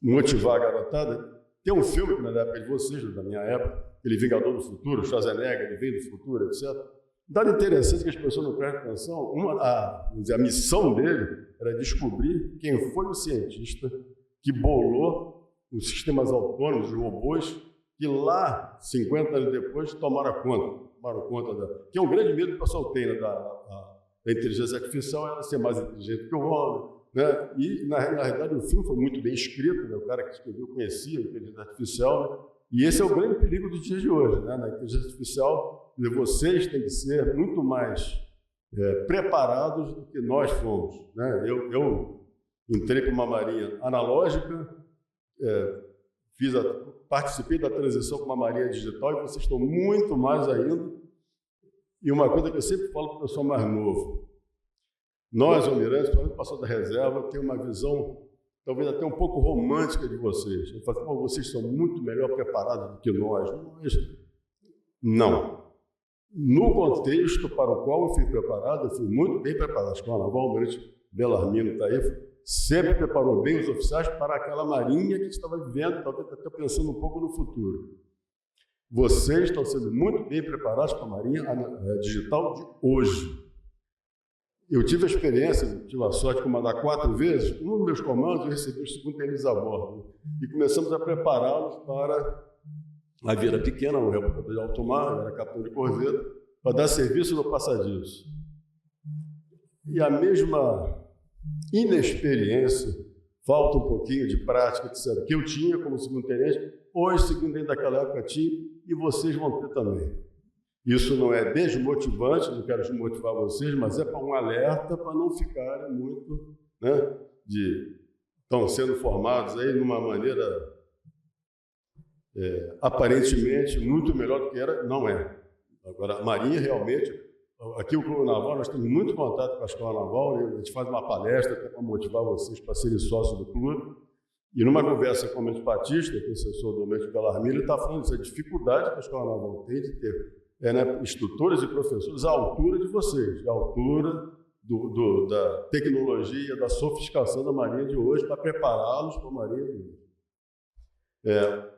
motivar a garotada, tem um filme que na época de vocês, da minha época, aquele Vingador do Futuro, Schwarzenegger, ele vem do futuro, etc. Um dado interessante que as pessoas não prestam atenção, a missão dele era descobrir quem foi o cientista que bolou os sistemas autônomos, os robôs, que lá, 50 anos depois, tomaram conta que é um grande medo que o pessoal tem, né, da inteligência artificial, ela ser mais inteligente que o homem, né? E, na realidade, o filme foi muito bem escrito, né? O cara que escreveu conhecia a inteligência artificial, né? E esse é o grande perigo dos dias de hoje, né? Na inteligência artificial, vocês têm que ser muito mais preparados do que nós fomos, né? Eu entrei para uma marinha analógica, participei da transição para uma marinha digital e vocês estão muito mais ainda. E uma coisa que eu sempre falo para o pessoal mais novo, nós, almirantes, principalmente passado da reserva, temos uma visão talvez até um pouco romântica de vocês. Eu falo, vocês são muito melhor preparados do que nós. Não. No contexto para o qual eu fui preparado, eu fui muito bem preparado. A Escola Naval, o almirante Belarmino está aí, sempre preparou bem os oficiais para aquela marinha que estava vivendo, talvez até pensando um pouco no futuro. Vocês estão sendo muito bem preparados para a marinha digital de hoje. Eu tive a experiência, tive a sorte de comandar 4 vezes. Um dos meus comandos eu recebi os 2º tenentes a bordo e começamos a prepará-los para a vida pequena, no repórter de alto mar, era capitão de corveta, para dar serviço no passadiço. E a mesma inexperiência, falta um pouquinho de prática, etc., que eu tinha como 2º tenente, hoje, 2º tenente daquela época tinha, e vocês vão ter também. Isso não é desmotivante, não quero desmotivar vocês, mas é para um alerta para não ficarem muito, né, estão sendo formados aí de uma maneira aparentemente muito melhor do que era, não é. Agora, a Marinha realmente, aqui o Clube Naval, nós temos muito contato com a Escola Naval, a gente faz uma palestra para motivar vocês para serem sócios do clube, e numa conversa com o Almirante Batista, que é assessor do Almirante Belarmino, ele está falando dessa dificuldade que a Escola Naval tem de ter né, instrutores e professores à altura de vocês, à altura da tecnologia, da sofisticação da Marinha de hoje, para prepará-los para a Marinha de hoje.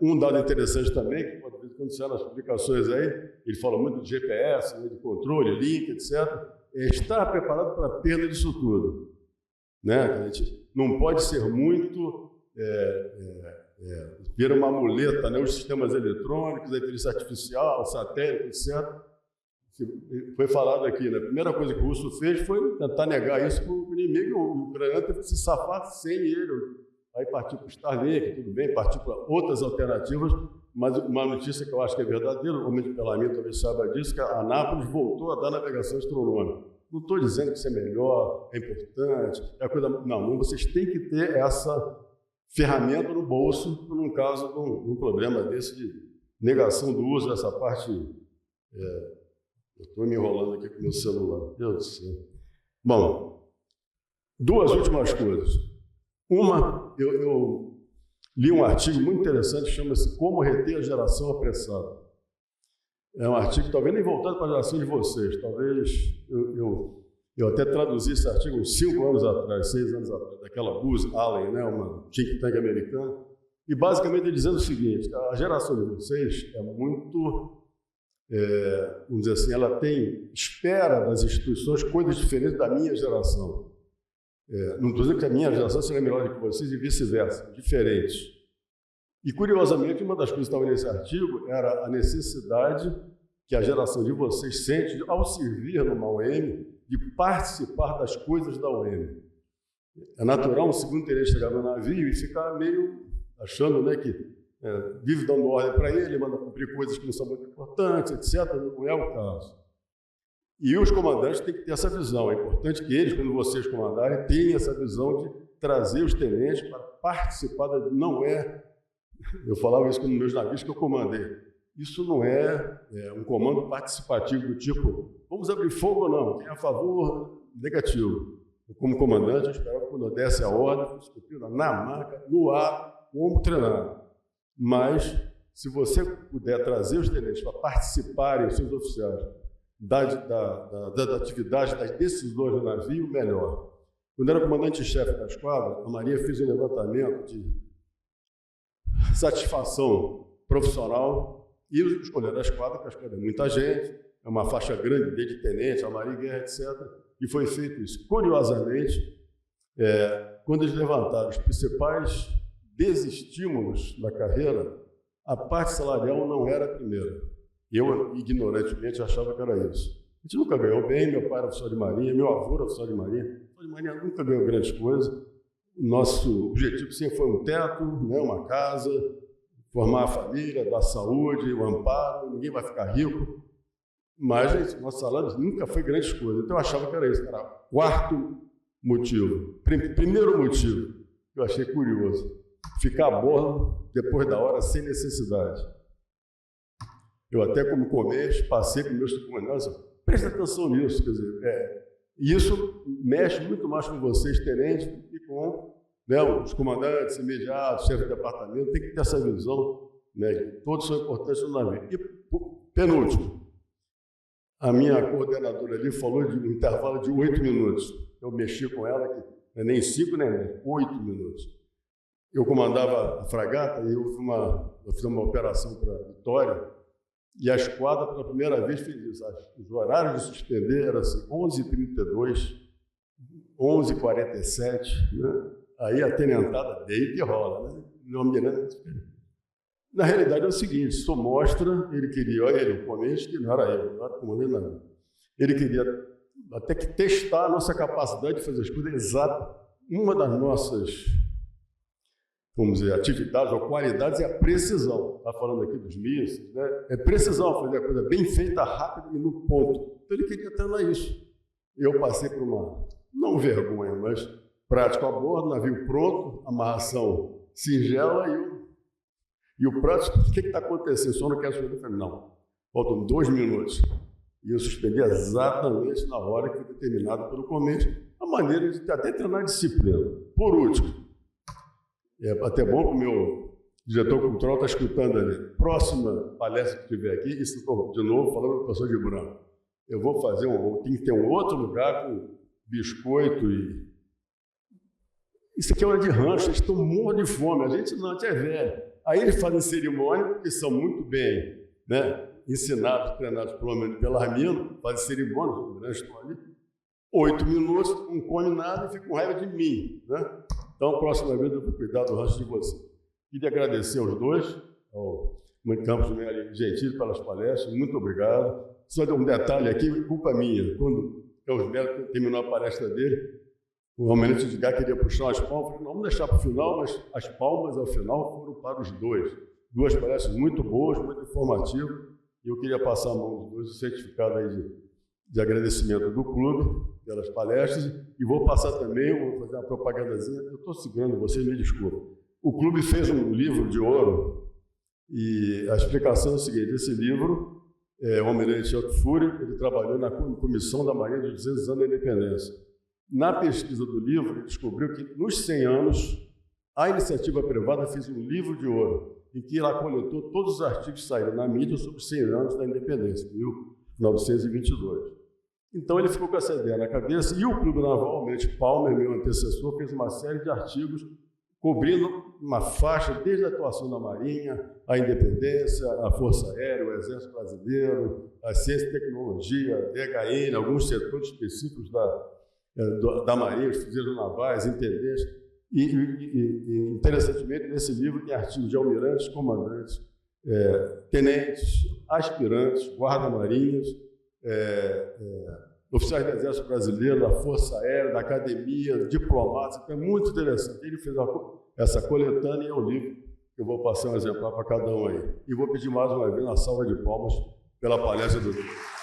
Um dado interessante também, que pode ver quando saem nas publicações aí, ele fala muito de GPS, né, de controle, link, etc., estar preparado para a perda disso tudo. Né? A gente não pode ser muito vira uma muleta, né? Os sistemas eletrônicos, a inteligência artificial, satélite, etc. Foi falado aqui, né? A primeira coisa que o russo fez foi tentar negar isso para o inimigo, o ucraniano teve que se safar sem ele. Aí partiu para o Starlink, tudo bem, partiu para outras alternativas, mas uma notícia que eu acho que é verdadeira, o Almirante Belarmino talvez saiba disso, que a Anápolis voltou a dar navegação astronômica. Não estou dizendo que isso é melhor, é importante, é coisa... Não, vocês têm que ter essa ferramenta no bolso, num caso de um problema desse de negação do uso dessa parte. Eu estou me enrolando aqui com o meu celular. Deus do céu. Bom, 2 últimas coisas. Uma, eu li um artigo muito interessante, chama-se Como Reter a Geração Apressada. É um artigo talvez nem voltado para a geração de vocês, talvez eu até traduzi esse artigo uns 5 anos atrás, 6 anos atrás, daquela Booz Allen, né, uma think tank americana, e basicamente ele dizendo o seguinte: a geração de vocês é muito, vamos dizer assim, ela espera das instituições coisas diferentes da minha geração. Não estou dizendo que a minha geração seria melhor do que vocês e vice-versa, diferentes. E, curiosamente, uma das coisas que estava nesse artigo era a necessidade que a geração de vocês sente, ao servir numa OM, de participar das coisas da OM. É natural um segundo tenente chegar no navio e ficar meio achando, né, que vive dando ordem para ele, manda cumprir coisas que não são muito importantes, etc. Não é o caso. E os comandantes têm que ter essa visão. É importante que eles, quando vocês comandarem, tenham essa visão de trazer os tenentes para participar. Não é... Eu falava isso com os meus navios que eu comandei. Isso não é um comando participativo do tipo, vamos abrir fogo ou não? Quem é a favor? Negativo. Eu, como comandante, eu esperava que quando eu desse a ordem, fosse cumprida na marca, no ar, como treinado. Mas, se você puder trazer os tenentes para participarem, os seus oficiais, da atividade, das decisões do navio, melhor. Quando eu era comandante-chefe da esquadra, a Marinha fez um levantamento de satisfação profissional e escolheram a esquadra, porque a esquadra é muita gente, é uma faixa grande de tenente, a Marinha Guerra, etc. E foi feito isso. Curiosamente, quando eles levantaram os principais desestímulos da carreira, a parte salarial não era a primeira. Eu, ignorantemente, achava que era isso. A gente nunca ganhou bem, meu pai era oficial de marinha, meu avô era oficial de marinha. O oficial de marinha nunca ganhou grandes coisas. O nosso objetivo sempre foi um teto, né, uma casa, formar a família, dar saúde, o amparo, ninguém vai ficar rico. Mas, gente, nosso salário nunca foi grandes coisas. Então, eu achava que era isso. Era o quarto motivo. Primeiro motivo, que eu achei curioso. Ficar a bordo depois da hora, sem necessidade. Eu até, como começo, passei com meus comandantes, presta atenção nisso, quer dizer, isso mexe muito mais com vocês, tenentes, do que com, né, os comandantes imediatos, chefe de departamento, tem que ter essa visão, né, todos são importantes no navio. E, penúltimo, a minha coordenadora ali falou de um intervalo de 8 minutos. Eu mexi com ela, que não é nem 5, nem 8 minutos. Eu comandava a fragata e eu fiz uma operação para Vitória, e a esquadra, pela primeira vez, fez isso. Os horários de suspender eram assim, 11h32, 11h47, né? Aí a tenentada deita e rola, né? O almirante. Na realidade é o seguinte, só mostra, ele queria, olha ele, o comandante, que não era eu, não era o comandante, não. Ele queria até que testar a nossa capacidade de fazer as coisas exatas. Uma das nossas, vamos dizer, atividades ou qualidades é a precisão. Está falando aqui dos mísseis, né? É precisão, fazer a coisa bem feita, rápida e no ponto. Então ele queria treinar isso. Eu passei por uma, não vergonha, mas prático a bordo, navio pronto, amarração singela e o prático, o que está acontecendo? Só não quer suspender? Eu falei, não, faltam 2 minutos. E eu suspendi exatamente na hora que foi determinada pelo comandante, a maneira de até treinar a disciplina. Por último, é até bom que o meu diretor cultural está escutando ali. Próxima palestra que tiver aqui, isso estou de novo falando para o professor de branco. Eu vou fazer tem que ter um outro lugar com biscoito e... Isso aqui é hora de rancho, eles estão morrendo de fome, a gente não, a gente é velho. Aí eles fazem cerimônia, porque são muito bem, né, ensinados, treinados pelo menos pela Armino, fazem cerimônia, os grandes estão ali. 8 minutos, não come nada e fica com raiva de mim, né? Então, a próxima vez eu vou cuidar do rancho de você. Queria agradecer aos dois, ao Campos Melo Gentili pelas palestras, muito obrigado. Só um detalhe aqui, culpa minha. Quando o Campos Melo terminou a palestra dele, o almirante Edgar queria puxar as palmas. Falei, não, vamos deixar para o final, mas as palmas ao final foram para os dois. 2 palestras muito boas, muito informativas. E eu queria passar a mão dos dois, o certificado aí de agradecimento do clube pelas palestras, e vou passar também, vou fazer uma propagandazinha, eu estou segurando, vocês me desculpem. O clube fez um livro de ouro, e a explicação é o seguinte, esse livro, o almirante Otto Fúria, ele trabalhou na Comissão da Marinha dos 200 anos da Independência. Na pesquisa do livro, ele descobriu que, nos 100 anos, a iniciativa privada fez um livro de ouro, em que ela coletou todos os artigos que saíram na mídia sobre os 100 anos da Independência, 1922. Então, ele ficou com essa ideia na cabeça, e o Clube Naval, o almirante Palmer, meu antecessor, fez uma série de artigos cobrindo uma faixa desde a atuação da Marinha, a independência, a Força Aérea, o Exército Brasileiro, a Ciência e Tecnologia, a DHN, alguns setores específicos da Marinha, os fuzileiros navais, intendentes. E interessantemente, nesse livro tem artigos de almirantes, comandantes, tenentes, aspirantes, guarda-marinhas, oficiais do Exército Brasileiro, da Força Aérea, da Academia, diplomatas. Então, é muito interessante. Ele fez essa coletânea e é um livro que eu vou passar um exemplar para cada um aí. E vou pedir mais uma vez uma salva de palmas pela palestra do dia.